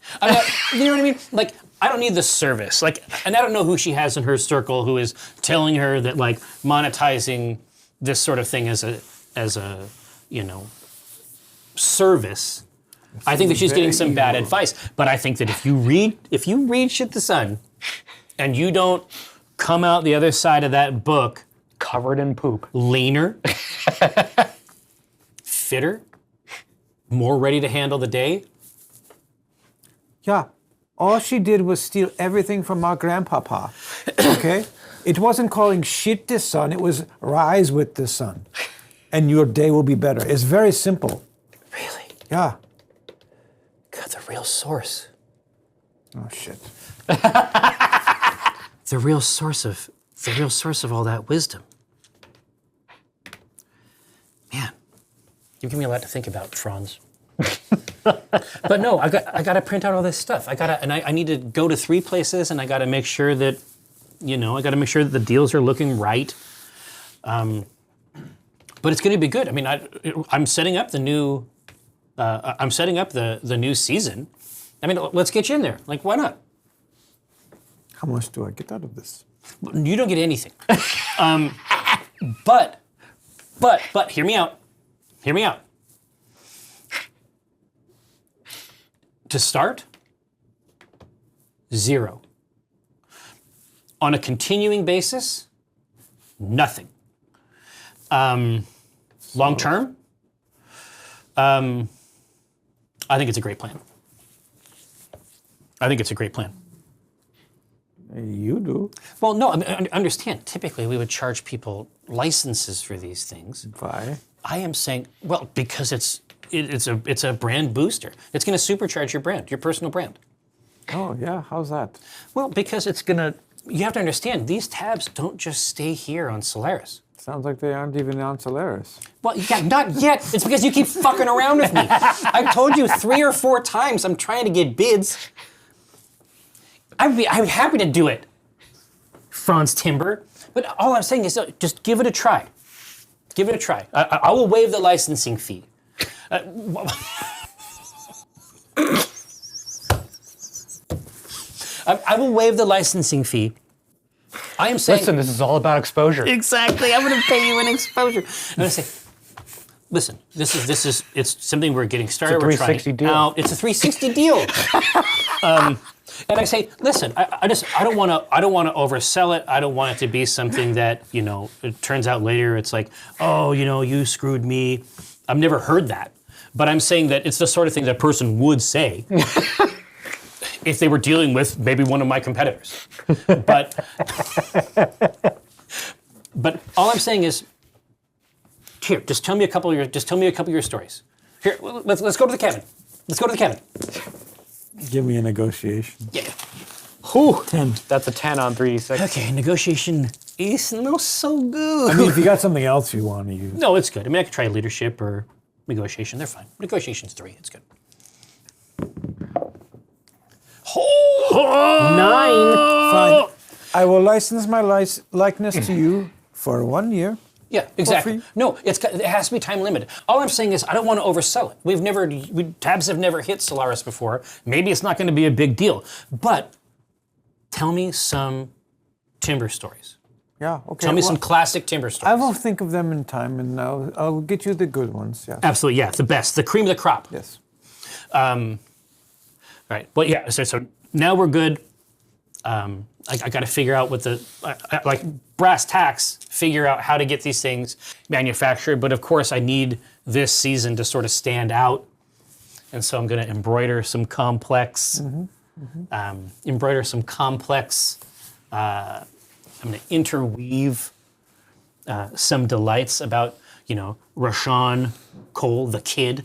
You know what I mean? Like, I don't need the service. Like, and I don't know who she has in her circle who is telling her that, like, monetizing this sort of thing as a service. I think that she's getting some bad advice. But I think that if you read Shit the Sun, and you don't come out the other side of that book Covered in poop. leaner, fitter, more ready to handle the day. Yeah. All she did was steal everything from our grandpapa. Okay? It wasn't calling shit the sun, it was rise with the sun. And your day will be better. It's very simple. Really? Yeah. God, the real source. Oh shit. The real source of all that wisdom. Man, you've given me a lot to think about, Franz. But no, I got to print out all this stuff. I need to go to 3 places, and I got to make sure that, the deals are looking right. But it's going to be good. I mean, I'm setting up the new. I'm setting up the new season. I mean, let's get you in there. Like, why not? How much do I get out of this? You don't get anything. But hear me out. Hear me out. To start, 0. On a continuing basis, nothing. Long term, I think it's a great plan. You do. Well, no, I mean, understand. Typically, we would charge people licenses for these things. Why? I am saying, well, because it's a brand booster. It's going to supercharge your brand, your personal brand. Oh, yeah? How's that? Well, because you have to understand, these tabs don't just stay here on Solaris. Sounds like they aren't even on Solaris. Well, yeah, not yet. It's because you keep fucking around with me. I've told you 3 or 4 times I'm trying to get bids. I'd be happy to do it, Franz Timber. But all I'm saying is just give it a try. Give it a try. I will waive the licensing fee. I will waive the licensing fee. I am saying... Listen, this is all about exposure. Exactly. I'm going to pay you an exposure. I'm going to say, listen, it's something we're getting started. It's a 360 deal. It's a 360 deal. And I say, listen, I don't want to oversell it. I don't want it to be something that, it turns out later it's like, oh, you screwed me. I've never heard that. But I'm saying that it's the sort of thing that a person would say if they were dealing with maybe one of my competitors. But all I'm saying is, here, just tell me a couple of your stories. Here, let's go to the cabin. Let's go to the cabin. Give me a negotiation. Yeah. Whew. 10. That's a 10 on 3d6. Okay, negotiation is not so good. I mean, if you got something else you want to use. No, it's good. I mean, I could try leadership or negotiation. They're fine. Negotiation's 3. It's good. Oh! 9. Fine. I will license my likeness to you for 1 year. Yeah, exactly. free. No, it has to be time limited. All I'm saying is I don't want to oversell it. Tabs have never hit Solaris before. Maybe it's not going to be a big deal. But tell me some timber stories. Yeah, okay. Tell me some classic timber stories. I will think of them in time, and I'll get you the good ones. Yeah. Absolutely, yeah, the best, the cream of the crop. Yes. All right. Well, yeah. So now we're good. I got to figure out what like brass tacks. Figure out how to get these things manufactured. But of course, I need this season to sort of stand out, and so I'm going to embroider some complex. Embroider some complex. I'm going to interweave some delights about Rashawn Cole, the kid.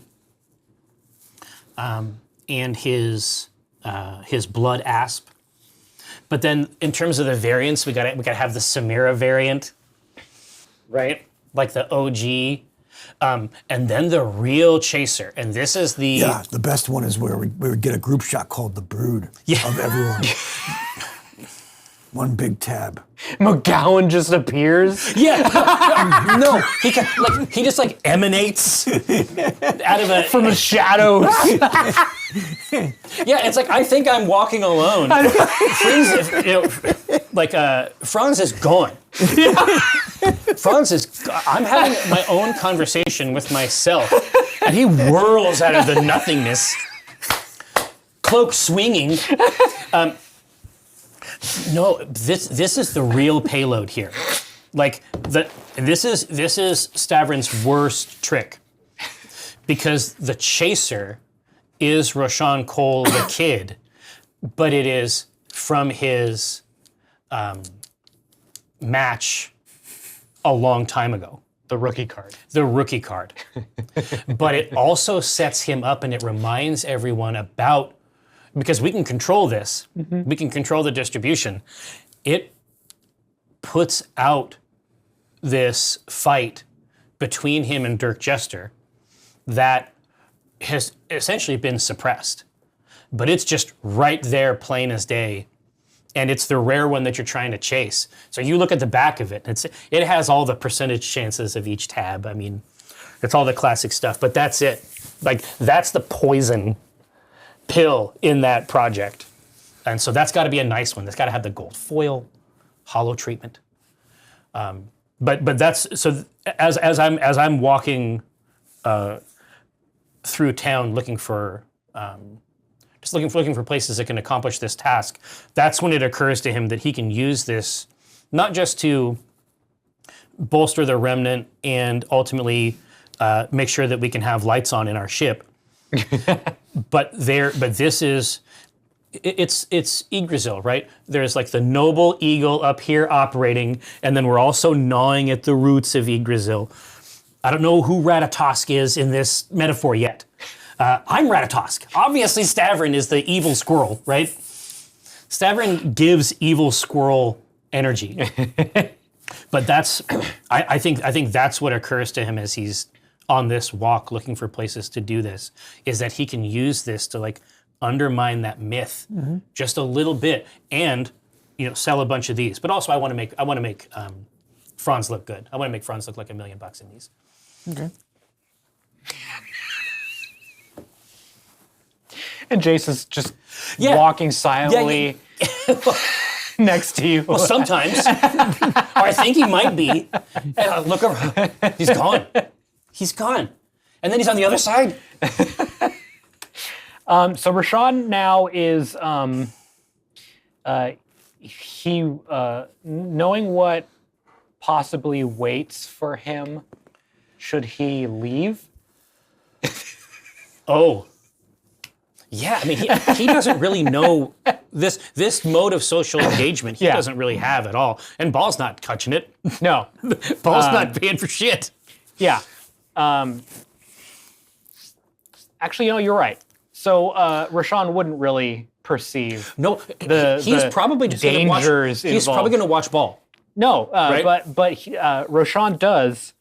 And his blood asp. But then in terms of the variants, we got to have the Samira variant, right? Like the OG. And then the real chaser. And this is the... Yeah, the best one is where we would get a group shot called the Brood of everyone. One big tab. McGowan just appears. Yeah. No, he just emanates out of From the shadows. Yeah, it's like I think I'm walking alone. Franz is gone. I'm having my own conversation with myself, and he whirls out of the nothingness, cloak swinging. No, this is the real payload here. This is Stavrin's worst trick, because the chaser is Rashawn Cole the kid, but it is from his match a long time ago. The rookie card. The rookie card. But it also sets him up, and it reminds everyone about, because we can control this, we can control the distribution. It puts out this fight between him and Dirk Jester that has essentially been suppressed. But it's just right there, plain as day. And it's the rare one that you're trying to chase. So you look at the back of it, it has all the percentage chances of each tab. I mean, it's all the classic stuff, but that's it. That's the poison pill in that project. And so that's got to be a nice one. That's got to have the gold foil, hollow treatment. But that's, so as I'm walking through town looking for places that can accomplish this task, that's when it occurs to him that he can use this not just to bolster the Remnant and ultimately make sure that we can have lights on in our ship, but this is, it's Yggdrasil, right? There's the noble eagle up here operating, and then we're also gnawing at the roots of Yggdrasil. I don't know who Ratatosk is in this metaphor yet. I'm Ratatosk. Obviously, Stavrin is the evil squirrel, right? Stavrin gives evil squirrel energy. But that's, I think that's what occurs to him as he's on this walk looking for places to do this, is that he can use this to undermine that myth just a little bit, and sell a bunch of these. But also, I want to make Franz look good. I want to make Franz look like $1 million in these. Okay. And Jason's just walking silently next to you. Well, sometimes. Or I think he might be. And I look over. He's gone. He's gone. And then he's on the other side. So Rashawn now is he knowing what possibly waits for him should he leave. Oh. Yeah, I mean, he doesn't really know this mode of social engagement. He doesn't really have at all. And Ball's not touching it. No. Ball's not paying for shit. Yeah. Actually, you're right. So Rashawn wouldn't really perceive No, the he's probably just gonna watch, dangers he's probably involved. going to watch Ball. No, Right? but Rashawn does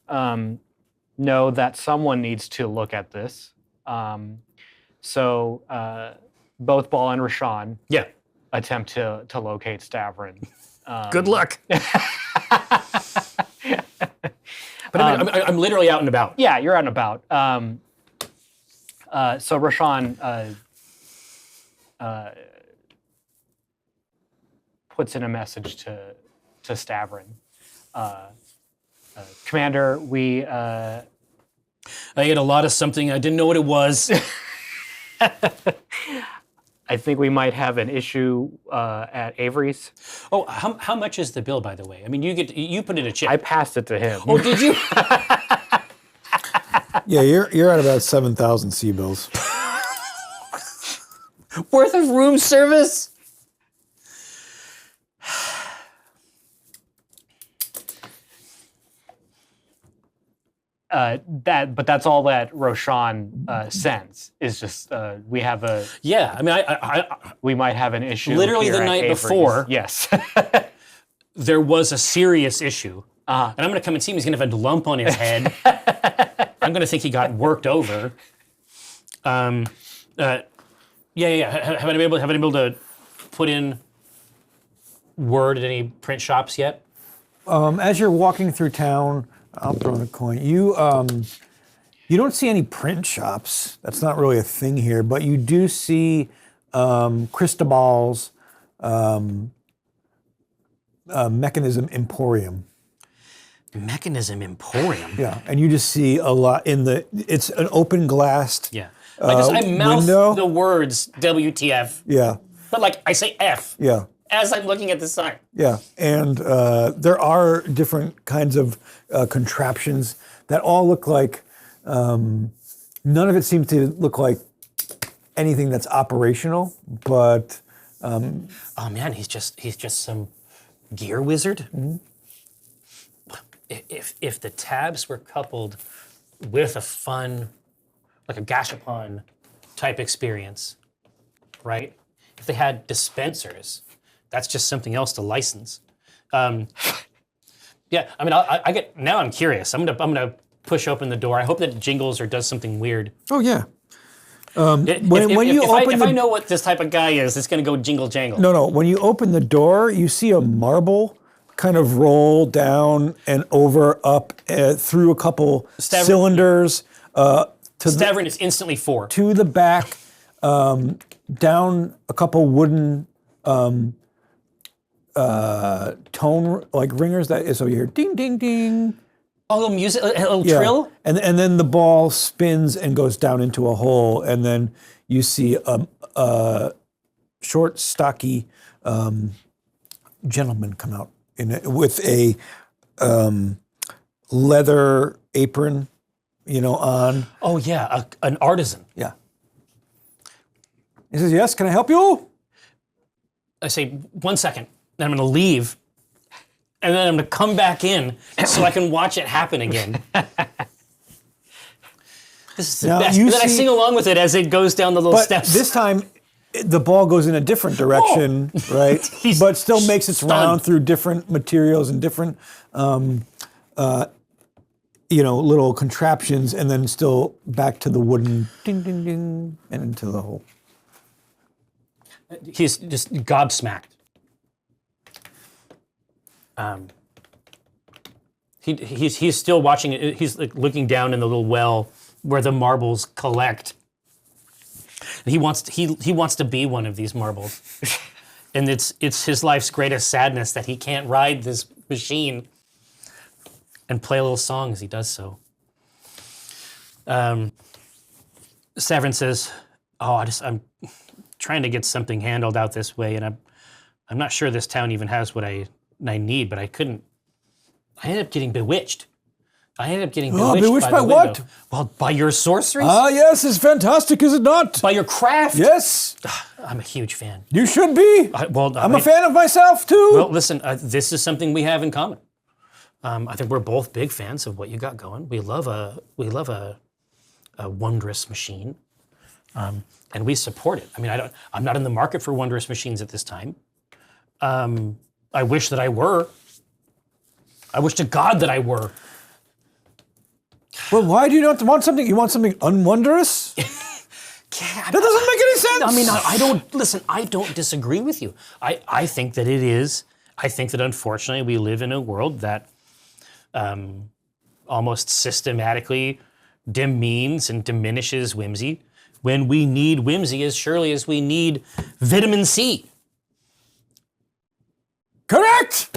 know that someone needs to look at this. So both Ball and Rashawn Yeah. attempt to locate Stavrin. Good luck. But I'm literally out and about. Yeah, you're out and about. So Rashawn puts in a message to Stavrin. Commander, we... I ate a lot of something. I didn't know what it was. I think we might have an issue at Avery's. Oh, how much is the bill, by the way? I mean, you put in a chip. I passed it to him. Oh, did you? Yeah, you're at about 7,000 C-bills. Worth of room service? But that's all that Roshan sends. Is just we have a Yeah, I mean, we might have an issue. Literally here the at night Avery's. before. Yes. there was a serious issue. And I'm going to come and see him. He's going to have a lump on his head. I'm going to think he got worked over. Yeah. Have I been able to put in word at any print shops yet? As you're walking through town, I'll throw in a coin. You don't see any print shops. That's not really a thing here, but you do see Cristobal's Mechanism Emporium. Mechanism Emporium? Yeah, and you just see a lot it's an open glassed Yeah. I mouth window. the words WTF, Yeah, but like I say F yeah. as I'm looking at the sign. Yeah, and there are different kinds of contraptions that all look like, none of it seems to look like anything that's operational, but... Oh man, he's just some gear wizard. Mm-hmm. If the tabs were coupled with a fun, like a gashapon type experience, right? If they had dispensers, that's just something else to license. Yeah, I mean, I get now. I'm curious. I'm gonna push open the door. I hope that jingles or does something weird. Oh, yeah. If I know what this type of guy is, it's gonna go jingle jangle. No, when you open the door, you see a marble kind of roll down and over, up, through a couple cylinders. Stavrin is instantly 4. To the back, down a couple wooden tone like ringers. So you hear ding, ding, ding. A little music, a little trill. And then the ball spins and goes down into a hole, and then you see a short, stocky gentleman come out with a leather apron, on. Oh yeah, an artisan. Yeah. He says, "Yes, can I help you?" I say 1 second, then I'm gonna leave, and then I'm gonna come back in so I can watch it happen again. This is the Now, best. you And then I see- sing along with it as it goes down the little But steps. this time, the ball goes in a different direction, right? He's But still makes its stunned. round through different materials and different, little contraptions, and then still back to the wooden ding, ding, ding, and into the hole. He's just gobsmacked. He's still watching it. He's like looking down in the little well where the marbles collect. And he wants to be one of these marbles, and it's his life's greatest sadness that he can't ride this machine and play a little song as he does so. Stavrin says, "Oh, I'm trying to get something handled out this way, and I'm not sure this town even has what I need, but I couldn't. I ended up getting bewitched. I ended up getting bewitched, bewitched by by the what? window. Well, by your sorceries? Yes, it's fantastic, is it not? By your craft? Yes, I'm a huge fan. you should be. I'm a fan of myself too. Well, listen, this is something we have in common. I think we're both big fans of what you got going. We love a wondrous machine, and we support it. I mean, I'm not in the market for wondrous machines at this time. I wish that I were. I wish to God that I were. Well, why do you not want something? You want something unwondrous? That doesn't make any sense. I mean, I don't listen. I don't disagree with you. I think that it is. I think that unfortunately we live in a world that almost systematically demeans and diminishes whimsy when we need whimsy as surely as we need vitamin C. Correct.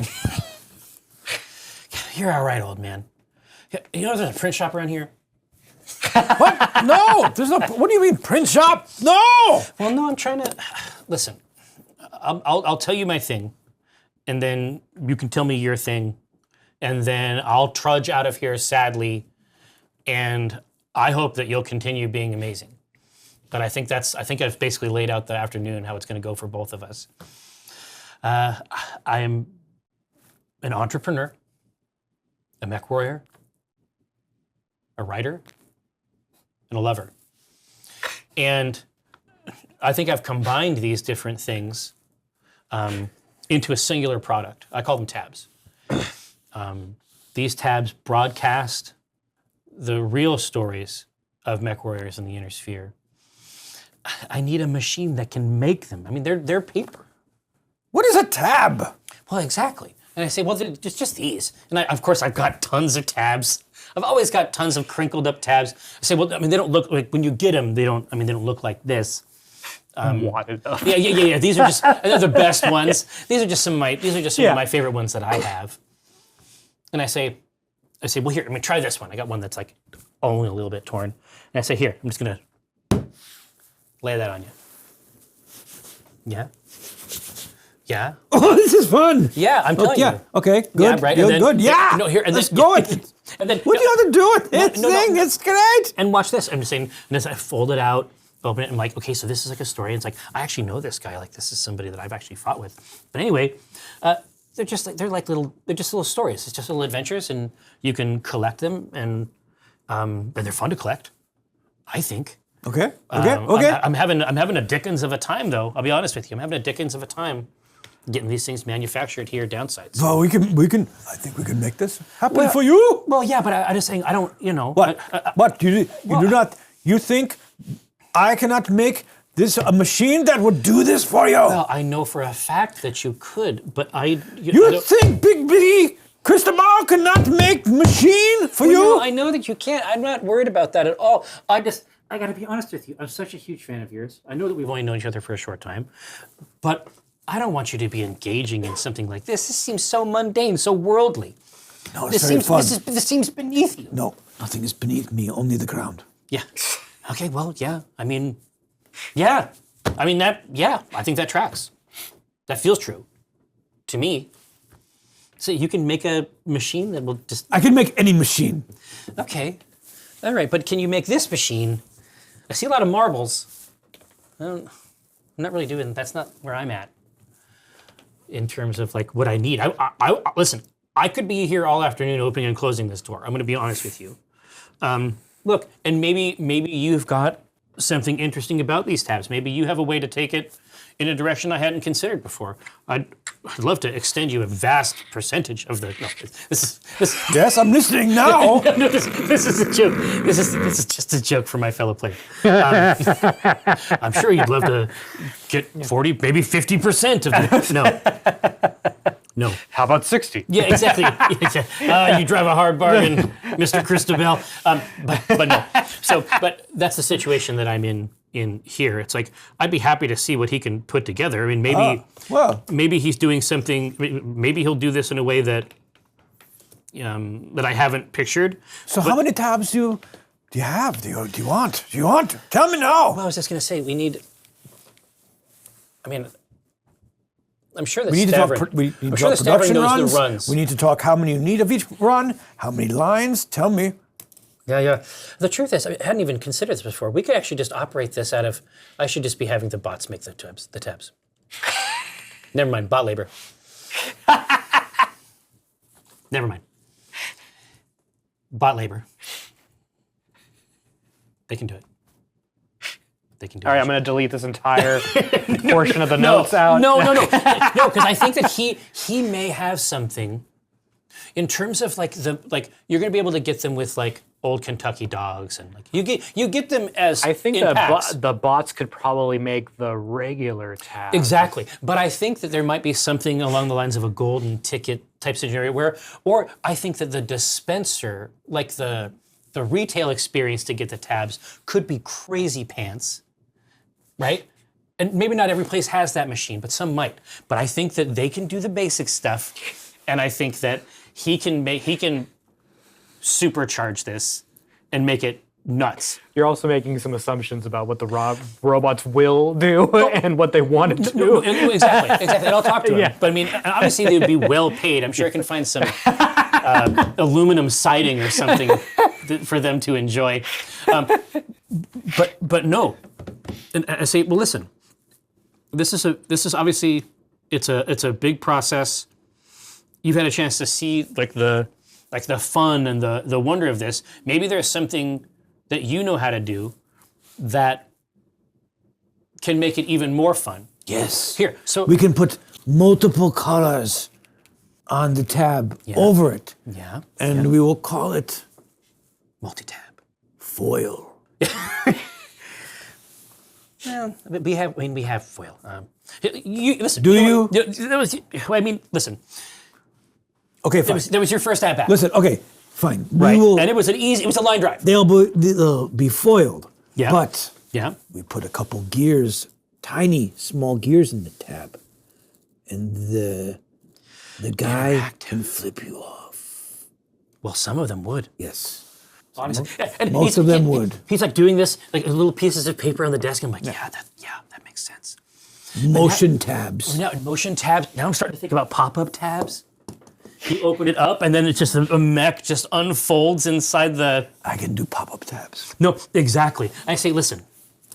You're all right, old man. You know there's a print shop around here? What? No, there's no. What do you mean print shop? No. Well, no, I'm trying to listen. I'll tell you my thing, and then you can tell me your thing, and then I'll trudge out of here sadly, and I hope that you'll continue being amazing. But I think I've basically laid out the afternoon how it's going to go for both of us. I am an entrepreneur, a mech warrior, a writer, and a lover. And I think I've combined these different things into a singular product. I call them tabs. These tabs broadcast the real stories of mech warriors in the inner sphere. I need a machine that can make them. I mean, they're paper. What is a tab? Well, exactly. And I say, well, it's just these. And of course, I've got tons of tabs. I've always got tons of crinkled up tabs. I say, well, I mean, they don't look like, when you get them, they don't look like this. Yeah. These are just, they're the best ones. These are just some of my favorite ones that I have. And I say, well, here, I'm gonna try this one. I got one that's like only a little bit torn. And I say, here, I'm just gonna lay that on you. Yeah. Yeah. Oh, this is fun. Yeah, I'm telling you. Okay. Good. Yeah, right. Good. And then, good. Yeah. No, here. And Let's then, go. And then What do you have to do with this no. thing? It's great. And watch this. I'm just saying. And as I fold it out, open it, I'm like, okay, so this is like a story. And it's like I actually know this guy. Like this is somebody that I've actually fought with. But anyway, they're just little stories. It's just little adventures, and you can collect them, and they're fun to collect. I think. Okay. I'm having a dickens of a time, though. I'll be honest with you. I'm having a dickens of a time getting these things manufactured here downsides. Well, we can. I think we can make this happen for you. Well, yeah, but I'm just saying. I don't. You know. What? What? You do not. You think I cannot make this a machine that would do this for you? Well, I know for a fact that you could, but I think Big Bitty Cristobal cannot make machine for you? No, I know that you can't. I'm not worried about that at all. I got to be honest with you. I'm such a huge fan of yours. I know that we've only known each other for a short time, but I don't want you to be engaging in something like this. This seems so mundane, so worldly. No, it's very fun. This seems beneath you. No, nothing is beneath me, only the ground. Yeah. Okay, well, yeah. I mean, yeah. I mean, I think that tracks. That feels true to me. So you can make a machine that will just... I can make any machine. Okay. All right, but can you make this machine? I see a lot of marbles. I'm not really doing... That's not where I'm at in terms of like what I need. I listen, I could be here all afternoon opening and closing this door. I'm going to be honest with you. Look, and maybe you've got something interesting about these tabs. Maybe you have a way to take it in a direction I hadn't considered before. I'd love to extend you a vast percentage of the. No, this. Yes, I'm listening now. No, this is a joke. This is just a joke for my fellow player. I'm sure you'd love to get 40, maybe 50% of the. No. How about 60? Yeah, exactly. You drive a hard bargain, Mr. Cristobal. But no. But that's the situation that I'm in here. It's like I'd be happy to see what he can put together. I mean, maybe he's doing something. Maybe he'll do this in a way that that I haven't pictured. So how many tabs do you have? Do you want? Tell me now. Well, I was just going to say we need. I mean, I'm sure that We need to talk. Stavrin, We need I'm to sure talk that Stavrin production knows runs. the runs. We need to talk how many you need of each run. How many lines? Tell me. Yeah. The truth is, I hadn't even considered this before. We could actually just operate this out of. I should just be having the bots make the tabs. Never mind. Bot labor. Never mind. Bot labor. They can do it. They can do All it. right, I'm going to delete this entire portion of the notes out. No, because I think that he may have something in terms of like you're going to be able to get them with like old Kentucky dogs and like you get them as I think in packs. the bots could probably make the regular tab. Exactly, but I think that there might be something along the lines of a golden ticket type scenario or I think that the dispenser, like the retail experience to get the tabs, could be crazy pants, right? And maybe not every place has that machine, but some might. But I think that they can do the basic stuff, and I think that he can supercharge this and make it nuts. You're also making some assumptions about what the robots will do and what they want to do. No, exactly. And I'll talk to him. Yeah. But I mean, obviously they would be well paid. I'm sure I can find some aluminum siding or something for them to enjoy. But no. And I say, well, listen. This is obviously it's a big process. You've had a chance to see like the fun and the wonder of this. Maybe there's something that you know how to do that can make it even more fun. Yes. Here, so We can put multiple colors on the tab over it. yeah, And we will call it multi-tab. foil. Well, we have foil. You listen. Do you? That was. I mean, listen. Okay, fine. That was your first at bat. Listen, okay, fine. right? We will, And it was a line drive. they'll be foiled. Yeah. But Yeah. we put a couple gears, tiny, small gears in the tab. And the guy can flip you off. Well, some of them would. Yes. Honestly, and Most of them would. He's like doing this, like little pieces of paper on the desk. I'm like, that makes sense. Motion tabs. Now motion tabs. Now I'm starting to think about pop-up tabs. You open it up, and then it's just a mech just unfolds inside the. I can do pop-up tabs. No, exactly. I say, listen,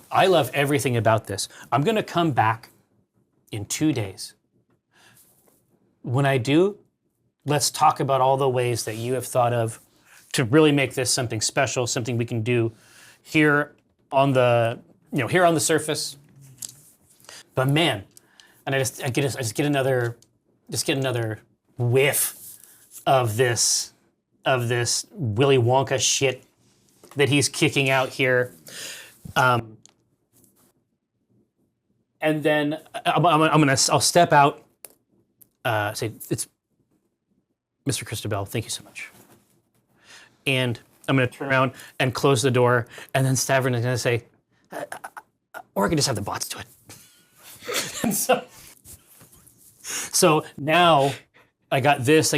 I love everything about this. I'm gonna come back in 2 days. When I do, let's talk about all the ways that you have thought of to really make this something special, something we can do here on the surface. But man, and I just get another whiff of this Willy Wonka shit that he's kicking out here. And then I'll step out. Say it's Mr. Christabel. Thank you so much. And I'm going to turn around and close the door, and then Stavrin is going to say, or I can just have the bots do it. And so now I got this.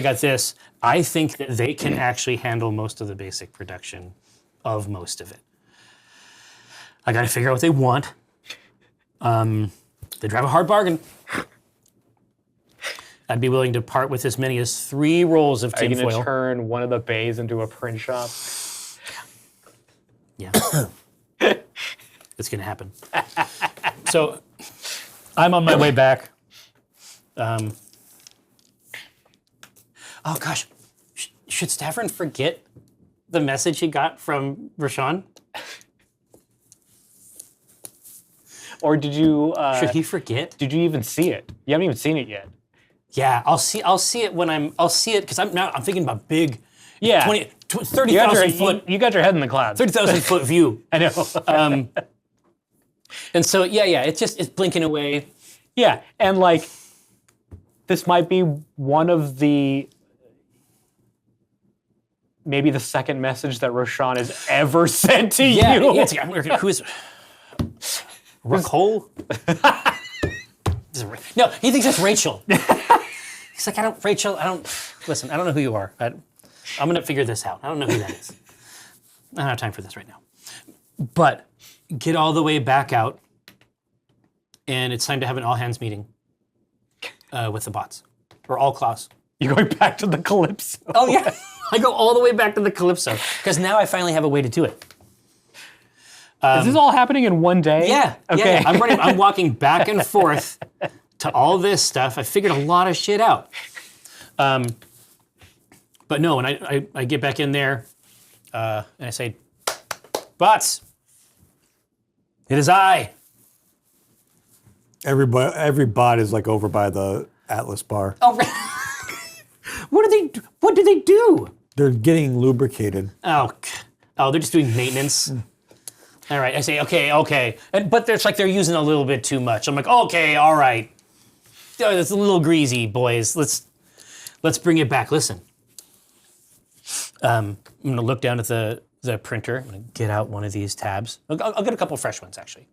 I think that they can actually handle most of the basic production of most of it. I got to figure out what they want. They drive a hard bargain. I'd be willing to part with as many as 3 rolls of Are you tinfoil. going to turn one of the bays into a print shop? Yeah. It's going to happen. So I'm on my way back. Oh, gosh. Should Stavrin forget the message he got from Rashawn? Or did you... Should he forget? Did you even see it? You haven't even seen it yet. Yeah, I'll see it when I'll see it because I'm thinking about big, Yeah. 30,000 foot, You got your head in the clouds. 30,000 foot view. I know. And so it's blinking away. Yeah, and like, this might be one of maybe the second message that Roshan has ever sent to you. Yeah, who is Racole? No, he thinks it's Rachel. He's like, I don't know who you are. I'm gonna figure this out. I don't know who that is. I don't have time for this right now. But get all the way back out, and it's time to have an all hands meeting. with the bots, or all claws. You're going back to the Calypso. Oh yeah, I go all the way back to the Calypso because now I finally have a way to do it. Is this all happening in one day? Yeah. Okay. Yeah. I'm walking back and forth to all this stuff. I figured a lot of shit out. But no, when I get back in there and I say, bots, it is I. Every bot is like over by the Atlas bar. Oh, what do they do? They're getting lubricated. Oh, they're just doing maintenance. All right, I say, okay. But it's like they're using a little bit too much. I'm like, okay, all right. Oh, it's a little greasy, boys. Let's bring it back. Listen. I'm gonna look down at the printer. I'm gonna get out one of these tabs. I'll get a couple fresh ones, actually.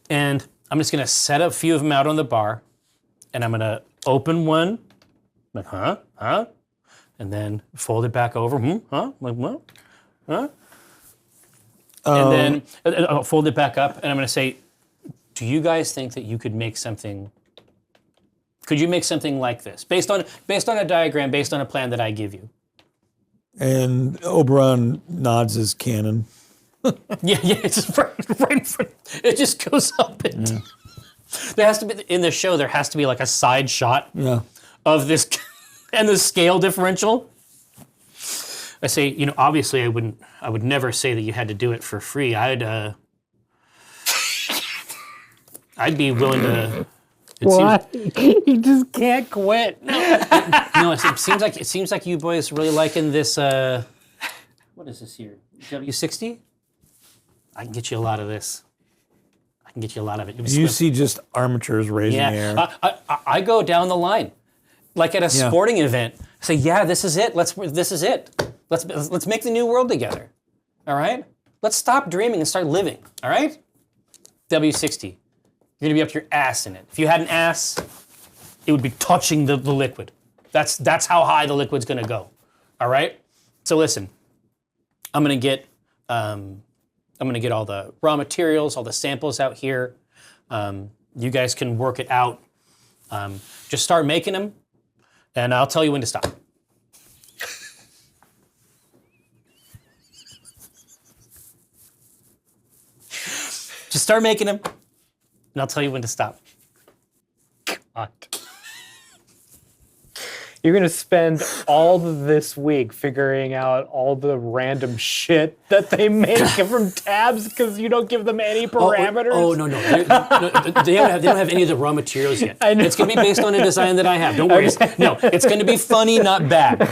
And I'm just gonna set a few of them out on the bar, and I'm gonna open one, like, huh? And then fold it back over, huh? Like, what? Huh? And then I'll fold it back up, and I'm gonna say, do you guys think that you could make something, could you make something like this? Based on a diagram, based on a plan that I give you. And Oberon nods his cannon. Yeah, it's just right in front. It just goes up and there has to be, in the show, there has to be like a side shot of this and the scale differential. I say, obviously I would never say that you had to do it for free. I'd be willing to. What? You just can't quit. No, it seems like you boys really liking this. What is this here? W60? I can get you a lot of this. I can get you a lot of it. You see just armatures raising the air. I go down the line, like at a sporting event. Say, this is it. This is it. Let's make the new world together. All right. Let's stop dreaming and start living. All right. W60. You're gonna be up your ass in it. If you had an ass, it would be touching the liquid. That's how high the liquid's gonna go. All right. So listen, I'm gonna get all the raw materials, all the samples out here. You guys can work it out. Just start making them, and I'll tell you when to stop. Just start making them, and I'll tell you when to stop. God. You're going to spend all this week figuring out all the random shit that they make from tabs because you don't give them any parameters? No. They don't have any of the raw materials yet. I know. It's going to be based on a design that I have. Don't worry. No, it's going to be funny, not bad.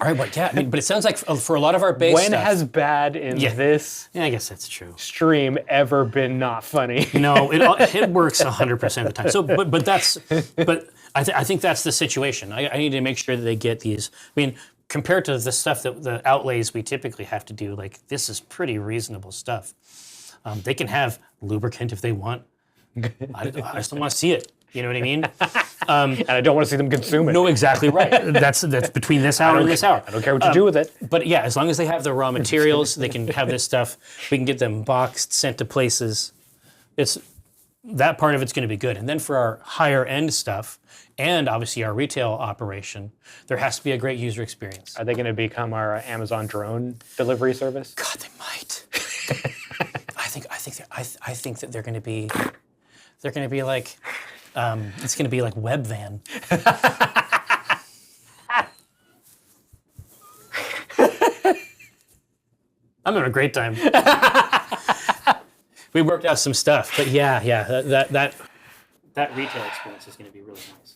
All right, but it sounds like for a lot of our base when stuff... has bad in this I guess that's true. stream ever been not funny? No, it works 100% of the time. So, but I think that's the situation. I need to make sure that they get these. I mean, compared to the stuff that the outlays we typically have to do, like this is pretty reasonable stuff. They can have lubricant if they want. I just don't want to see it. You know what I mean? And I don't want to see them consume it. No, exactly right. That's between this hour and this hour. I don't care what you do with it. But yeah, as long as they have the raw materials, they can have this stuff. We can get them boxed, sent to places. That part of it's going to be good. And then for our higher end stuff, and obviously our retail operation, there has to be a great user experience. Are they going to become our Amazon drone delivery service? God, they might. I think that they're going to be. They're going to be like. It's going to be like Webvan. I'm having a great time. We worked out some stuff, but that retail experience is going to be really nice.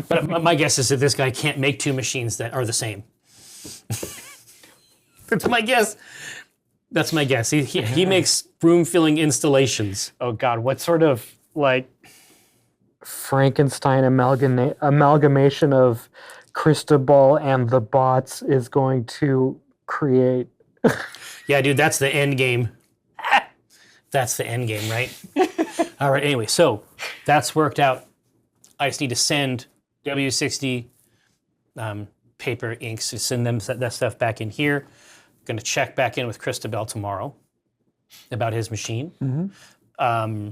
But my guess is that this guy can't make two machines that are the same. That's my guess. That's my guess. He makes room-filling installations. Oh God, what sort of like Frankenstein amalgamation of Cristobal and the bots is going to create? Yeah, dude, that's the end game. That's the end game, right? All right, anyway, so that's worked out. I just need to send W60 paper inks to send them that stuff back in here. Going to check back in with Cristobal tomorrow about his machine. Mm-hmm.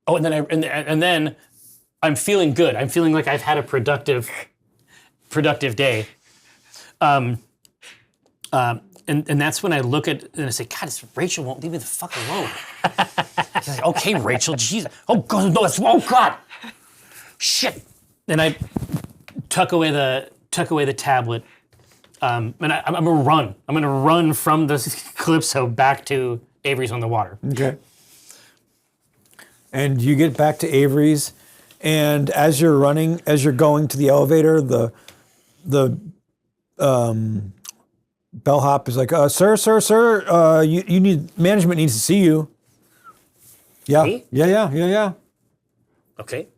Oh, and then I'm feeling good. I'm feeling like I've had a productive day. And that's when I look at and I say, God, Rachel won't leave me the fuck alone. She's like, okay, Rachel, Jesus. Oh God, no, oh God, shit. And I tuck away the tablet, and I'm gonna run. I'm gonna run from the Calypso back to Avery's on the water. Okay. And you get back to Avery's, and as you're going to the elevator, the bellhop is like, sir, you need, management needs to see you. Yeah. Me? Yeah. Okay.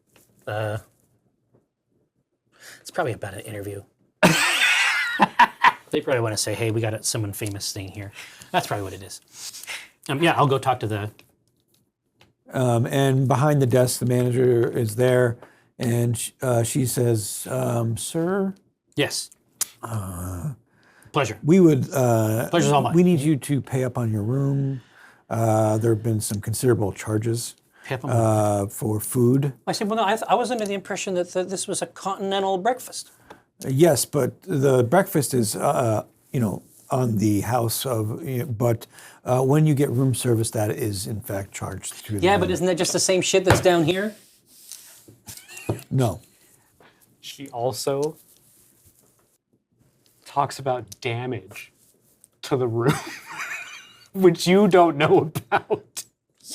It's probably about an interview. They probably want to say, hey, we got someone famous staying here. That's probably what it is. Yeah, I'll go talk to the... and behind the desk, the manager is there, and she says, sir? Yes. Pleasure. We would... Pleasure's all mine. We need you to pay up on your room. There have been some considerable charges for food. I said, well, no, I was under the impression that this was a continental breakfast. Yes, but the breakfast is, on the house of, but when you get room service, that is in fact charged through the Yeah, room. but isn't that just the same shit that's down here? No. She also talks about damage to the room, which you don't know about.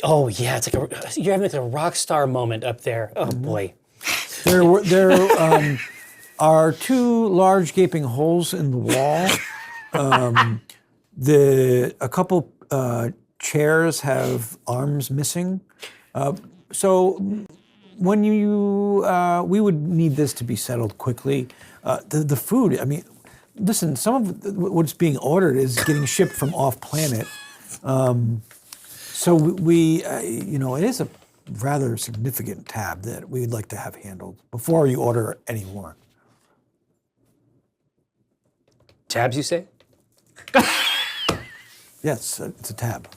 Oh, yeah, it's like you're having like a rock star moment up there. Oh, boy. There are two large gaping holes in the wall. A couple chairs have arms missing. So when we would need this to be settled quickly. The food, I mean, listen, some of what's being ordered is getting shipped from off planet. So it is a rather significant tab that we'd like to have handled before you order any more. Tabs, you say? Yes, it's a tab.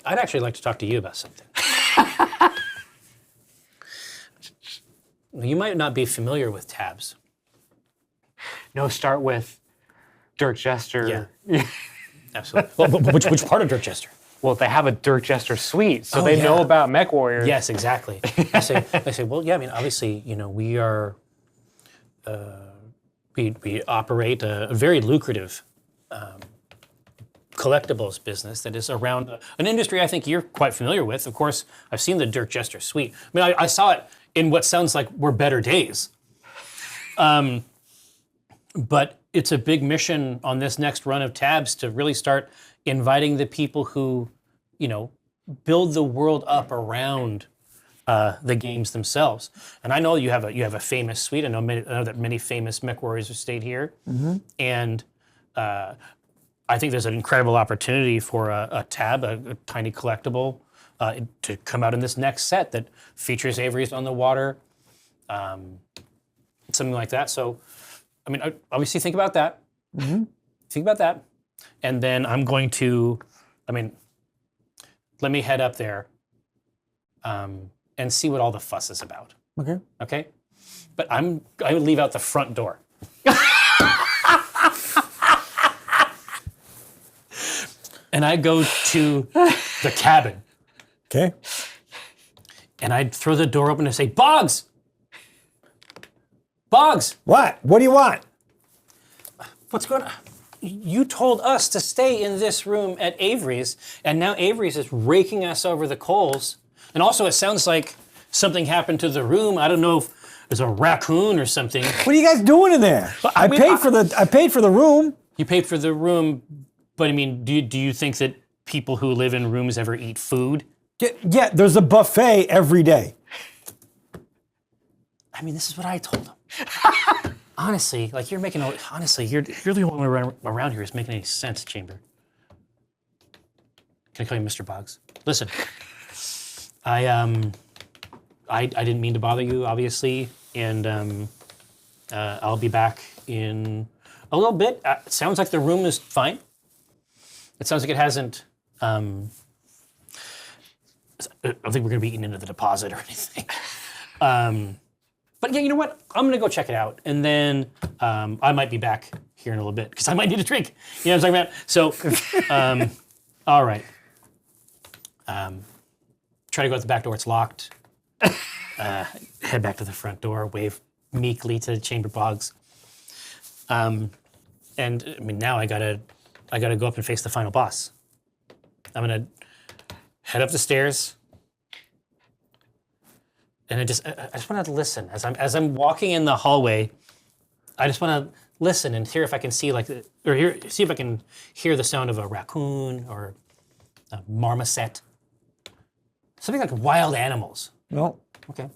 I'd actually like to talk to you about something. You might not be familiar with tabs. No, start with Dirk Jester. Yeah. Absolutely. Well, which part of Dirk Jester? Well, they have a Dirk Jester suite, so they know about Mechwarrior. Yes, exactly. I say, well, yeah, I mean, obviously, we are, we operate a very lucrative collectibles business that is around an industry I think you're quite familiar with. Of course, I've seen the Dirk Jester suite. I mean, I saw it in what sounds like were better days. But it's a big mission on this next run of tabs to really start inviting the people who, build the world up around the games themselves. And I know you have a famous suite. I know that many famous mech warriors have stayed here. Mm-hmm. And I think there's an incredible opportunity for a tab, a tiny collectible, to come out in this next set that features Avery's on the water, something like that. So, I mean, obviously think about that. Mm-hmm. Think about that. And then I'm going to, let me head up there and see what all the fuss is about. Okay. Okay? But I would leave out the front door. And I go to the cabin. Okay. And I throw the door open and say, Boggs! Boggs! What? What do you want? What's going on? You told us to stay in this room at Avery's, and now Avery's is raking us over the coals. And also, it sounds like something happened to the room. I don't know if there's a raccoon or something. What are you guys doing in there? I paid for the room. You paid for the room, but I mean, do you think that people who live in rooms ever eat food? Yeah, there's a buffet every day. I mean, this is what I told them. Honestly, like you're the only one around here who's making any sense, Chamber. Can I call you Mr. Boggs? Listen, I didn't mean to bother you, obviously, and I'll be back in a little bit. It sounds like the room is fine. It sounds like it hasn't I don't think we're going to be eating into the deposit or anything. But yeah, you know what? I'm going to go check it out. And then I might be back here in a little bit because I might need a drink. You know what I'm talking about? So, all right. Try to go out the back door. It's locked. Head back to the front door. Wave meekly to Chamber Boggs. And I mean, now I gotta go up and face the final boss. I'm gonna head up the stairs. And I just want to listen as I'm walking in the hallway. I just want to listen and hear if I can see see if I can hear the sound of a raccoon or a marmoset, something like wild animals. No. Okay.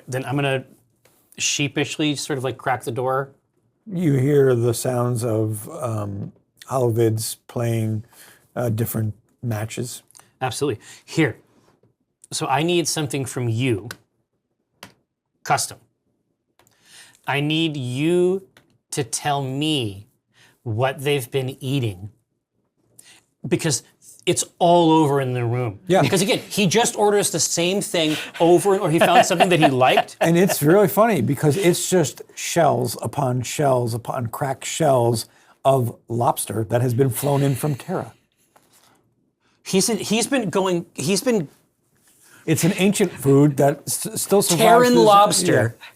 Then I'm gonna sheepishly sort of like crack the door. You hear the sounds of holovids playing different matches. Absolutely. Here. So I need something from you, custom. I need you to tell me what they've been eating because it's all over in the room. Yeah. Because again, he just orders the same thing over, or he found something that he liked. And it's really funny because it's just shells upon cracked shells of lobster that has been flown in from Terra. He's been. It's an ancient food that still survives. Terran this- lobster. yeah.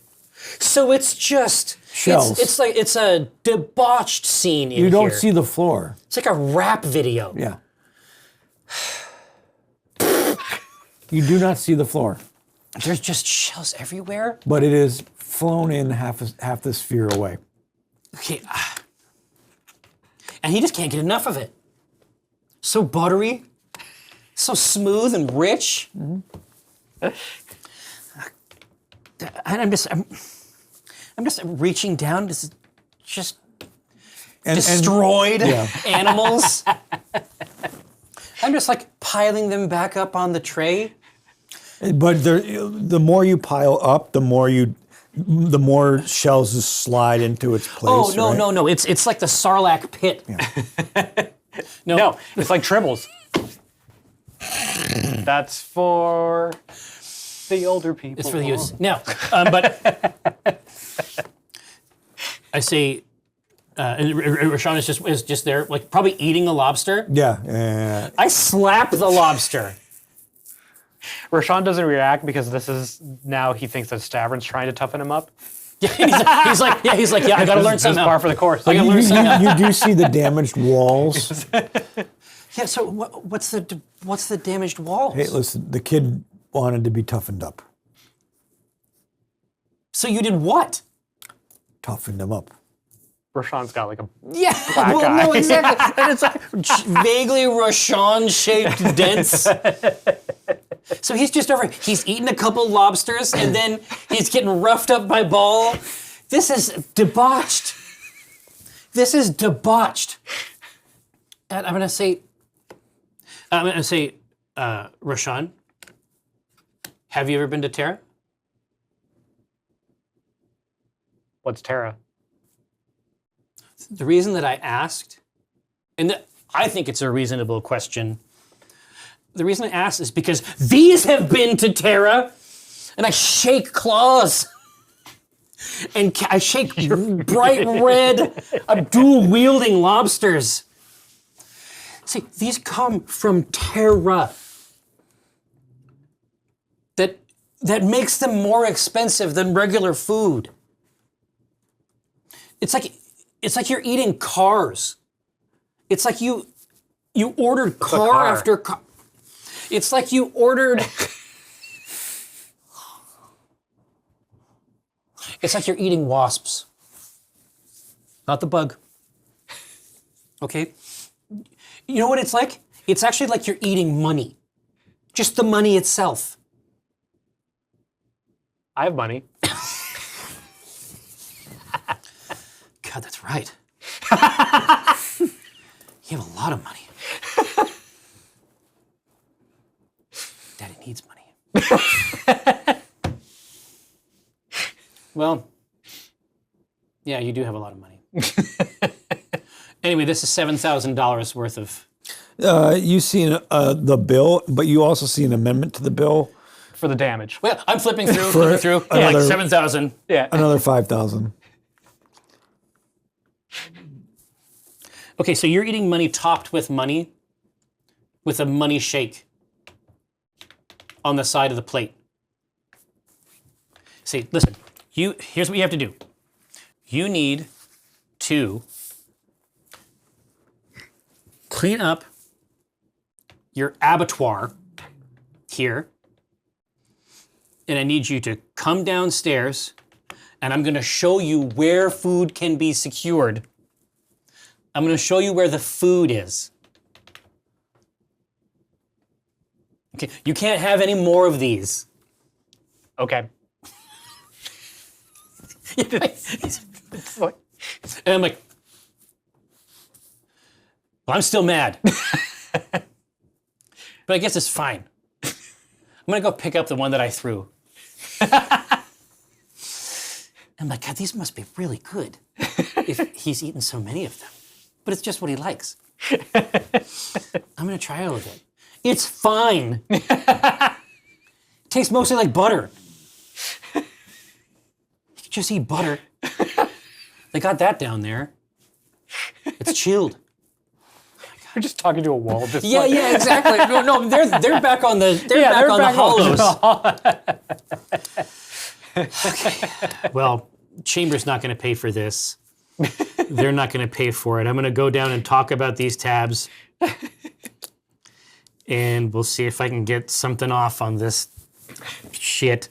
So it's just Shells. It's like it's a debauched scene in here. You don't see the floor. It's like a rap video. Yeah. You do not see the floor, There's just shells everywhere. but it is flown in half the sphere away. Okay. And he just can't get enough of it. So buttery, so smooth and rich. And I'm just reaching down to just destroyed yeah. animals. I'm just like piling them back up on the tray. But the more you pile up, the more shells just slide into its place. Oh no, right? no! It's like the Sarlacc pit. Yeah. No, it's like tribbles. That's for the older people. It's for the use. No, but I say, and Rashawn is just there, like probably eating a lobster. Yeah. I slap the lobster. Rashawn doesn't react because this is now he thinks that Stavron's trying to toughen him up. Yeah, he's like, I gotta learn This is something. par for the course. I gotta learn something. You do see the damaged walls. Yeah. So what's the damaged walls? Hey, listen, the kid wanted to be toughened up. So you did what? Toughened him up. Rashawn's got like a Yeah. Black well, eye. no, exactly. And it's like vaguely Rashawn-shaped dents. So he's just he's eating a couple lobsters and then he's getting roughed up by Ball. This is debauched. And I'm gonna say, Rashawn, have you ever been to Terra? what's Terra? The reason that I asked, and I think it's a reasonable question, the reason I asked is because these have been to Terra, and I shake claws. And I shake bright red, dual-wielding lobsters. See, these come from Terra. That makes them more expensive than regular food. It's like you're eating cars. It's like you ordered car after car. It's like you ordered. It's like you're eating wasps. Not the bug. Okay? You know what it's like? It's actually like you're eating money. Just the money itself. I have money. God, that's right. You have a lot of money. Daddy needs money. Well, yeah, you do have a lot of money. Anyway, this is $7,000 worth of You see the bill, but you also see an amendment to the bill. For the damage. Well, I'm flipping through. Yeah, like 7,000. Yeah. Another 5,000. Okay, so you're eating money topped with money, with a money shake on the side of the plate. See, listen. Here's what you have to do. You need to clean up your abattoir here. And I need you to come downstairs, and I'm going to show you where food can be secured. I'm going to show you where the food is. Okay, you can't have any more of these. Okay. And I'm like, well, I'm still mad. But I guess it's fine. I'm going to go pick up the one that I threw. I'm like, God, these must be really good if he's eaten so many of them. But it's just what he likes. I'm going to try all of it. It's fine. Tastes mostly like butter. Just eat butter. They got that down there. It's chilled. You're just talking to a wall. Just Yeah, yeah, exactly. No, they're back on the hollows. Okay. Well, Chamber's not going to pay for this. They're not going to pay for it. I'm going to go down and talk about these tabs, and we'll see if I can get something off on this shit.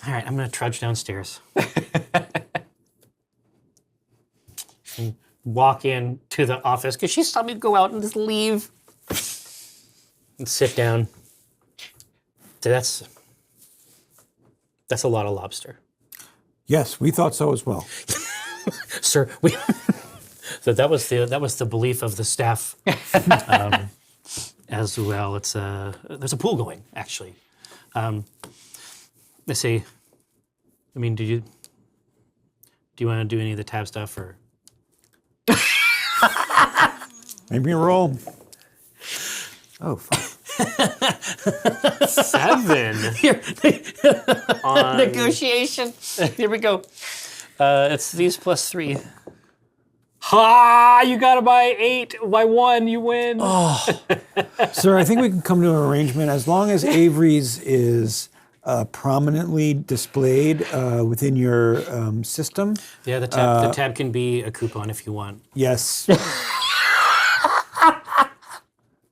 All right, I'm going to trudge downstairs. And walk in to the office because she saw me go out and just leave and sit down. So that's a lot of lobster. Yes, we thought so as well. Sir, so that was the belief of the staff as well. There's a pool going actually. They say, I mean, do you want to do any of the tab stuff or? Maybe a roll. Oh, fuck. 7. Here. Negotiation. Here we go. It's these plus 3. Ha! You got it by 8. By 1, you win. Sir, I think we can come to an arrangement as long as Avery's is prominently displayed within your system. Yeah, the tab can be a coupon if you want. Yes.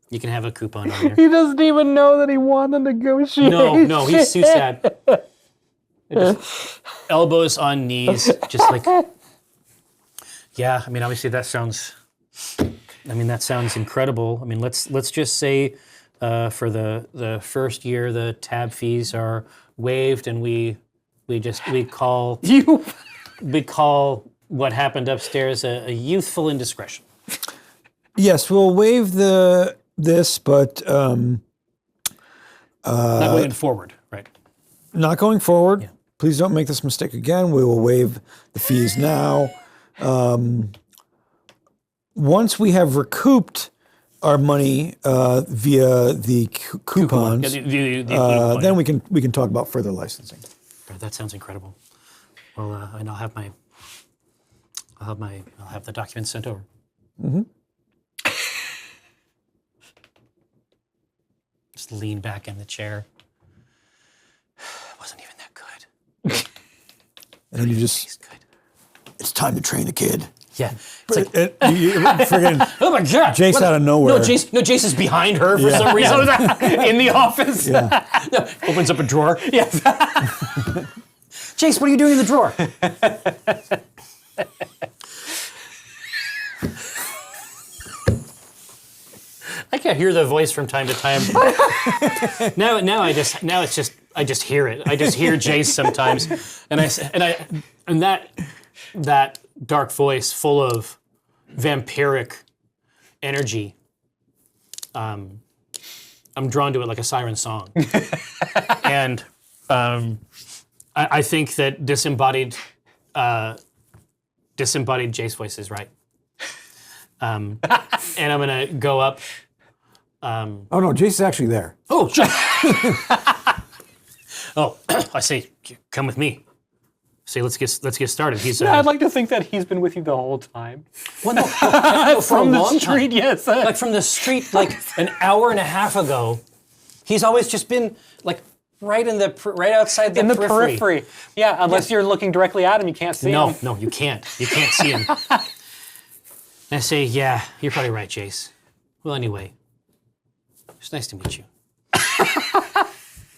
You can have a coupon on there. He doesn't even know that he won the negotiation. No, he's too sad. Just elbows on knees, just like. Yeah, I mean, obviously that sounds incredible. I mean, let's just say for the first year the tab fees are waived, and we call what happened upstairs a youthful indiscretion. Yes, we'll waive this, but Not going forward, right? not going forward. Yeah. Please don't make this mistake again. We will waive the fees now. Once we have recouped our money via the coupons, Yeah, then we can talk about further licensing. That sounds incredible. Well, and I'll have the documents sent over. Mm-hmm. Just lean back in the chair. It wasn't even that good. And then you It's just, good. it's time to train a kid. Yeah. It's like, Friggin' oh my God. Jace out of nowhere. No, Jace is behind her for some reason. In the office. Yeah. Opens up a drawer. Yes. Jace, what are you doing in the drawer? I can hear the voice from time to time. now I just hear it. I just hear Jace sometimes, and that dark voice full of vampiric energy. I'm drawn to it like a siren song, and I think that disembodied disembodied Jace voice is right. And I'm gonna go up. Oh no, Jason's actually there. Oh, sure. Oh, I say, come with me. Say, let's get started. He's. I'd like to think that he's been with you the whole time. Well, no, for From a the long street, time. yes. Like from the street, like an hour and a half ago. He's always just been like right outside the In the periphery. periphery. Yeah, unless you're looking directly at him, you can't see him. No, you can't. You can't see him. And I say, yeah, you're probably right, Jace. Well, anyway, it's nice to meet you.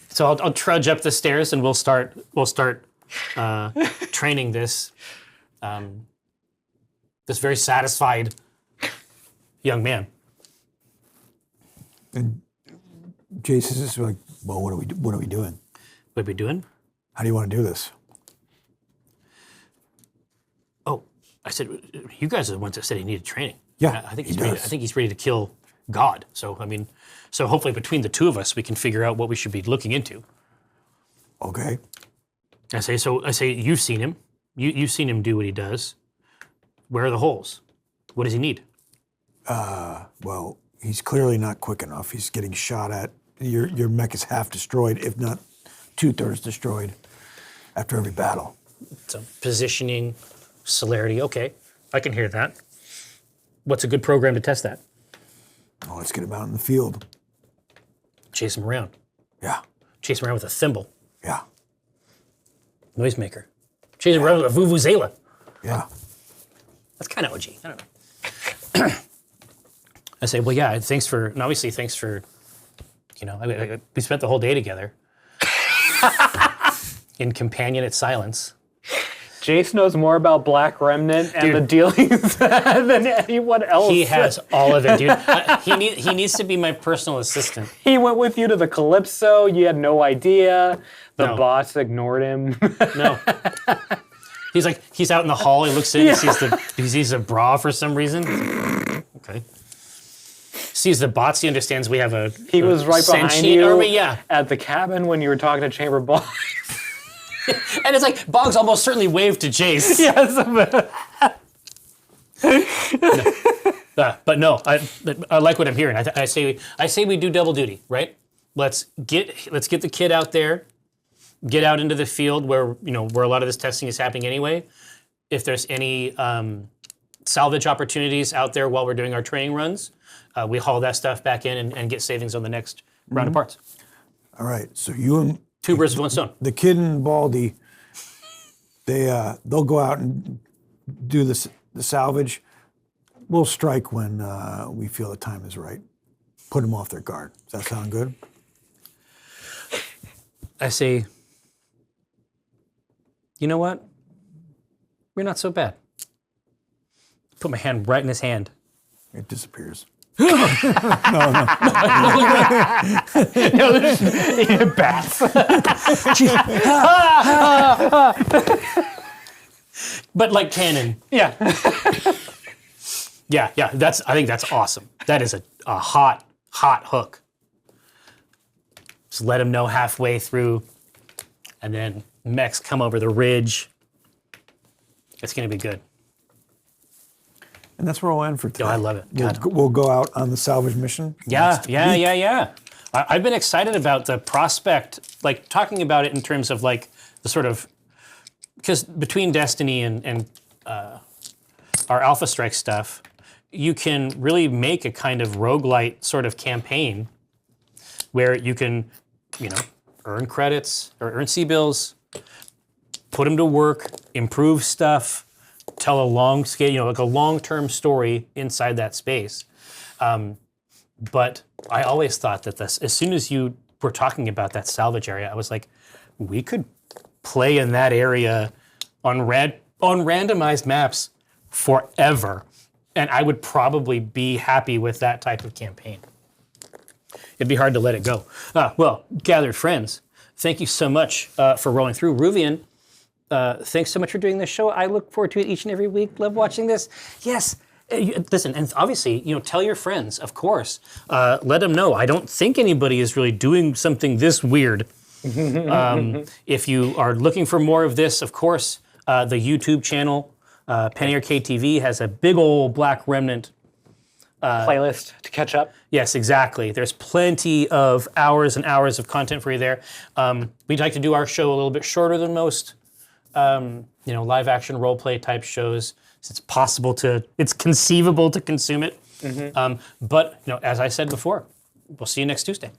So I'll trudge up the stairs and we'll start training this very satisfied young man. And Jason's just like, well, what are we doing? What are we doing? How do you want to do this? Oh, I said, you guys are the ones that said he needed training. Yeah, I think he he's ready. does. I think he's ready to kill God. So so hopefully between the two of us, we can figure out what we should be looking into. Okay. I say, you've seen him. You've seen him do what he does. Where are the holes? What does he need? Well, he's clearly not quick enough. He's getting shot at. Your mech is half destroyed, if not 2/3 destroyed, after every battle. So positioning, celerity. Okay, I can hear that. What's a good program to test that? Oh, let's get him out in the field. Chase him around. Yeah, Chase him around with a thimble. yeah, Noisemaker. Chase him around with a vuvuzela. yeah. That's kind of OG. I don't know. I say, well, yeah, and obviously thanks for, we spent the whole day together in companionate silence. Jace knows more about Black Remnant and the dealings than anyone else. He has all of it, dude. He needs to be my personal assistant. He went with you to the Calypso. You had no idea. The No. boss ignored him. No. He's out in the hall, he looks in, he sees a bra for some reason. Okay. Sees the bots, he understands we have He was right behind sentient you army, yeah. at the cabin when you were talking to Chamber Boss. And it's like, Boggs almost certainly waved to Jace. Yes. But no, I like what I'm hearing. I say we do double duty, right? Let's get the kid out there, get out into the field where a lot of this testing is happening anyway. If there's any salvage opportunities out there while we're doing our training runs, we haul that stuff back in and get savings on the next round of parts. All right, so you and Two birds with one stone. the kid and Baldy, they'll go out and do the salvage. We'll strike when we feel the time is right. Put them off their guard. Does that sound good? I say, you know what? We're not so bad. Put my hand right in his hand. It disappears. Bats. But like cannon. Yeah. Yeah. I think that's awesome. That is a hot hook. Just let him know halfway through, and then mechs come over the ridge. It's gonna be good. And that's where we'll end for today. Oh, I love it. We'll go out on the salvage mission. Yeah. I've been excited about the prospect, like talking about it in terms of like the sort of, because between Destiny and our Alpha Strike stuff, you can really make a kind of roguelite sort of campaign where you can, earn credits or earn C-bills, put them to work, improve stuff, tell a long scale, like a long-term story inside that space. But I always thought that as soon as you were talking about that salvage area, I was like, we could play in that area on randomized maps forever. And I would probably be happy with that type of campaign. It'd be hard to let it go. Well, gathered friends, thank you so much for rolling through. Ruvian, thanks so much for doing this show. I look forward to it each and every week. Love watching this. Yes. Listen, and obviously, tell your friends, of course. Let them know. I don't think anybody is really doing something this weird. If you are looking for more of this, of course, the YouTube channel Penny Arcade TV has a big old Black Remnant. Playlist to catch up. Yes, exactly. There's plenty of hours and hours of content for you there. We'd like to do our show a little bit shorter than most, live action role play type shows. It's conceivable to consume it. But as I said before, we'll see you next Tuesday.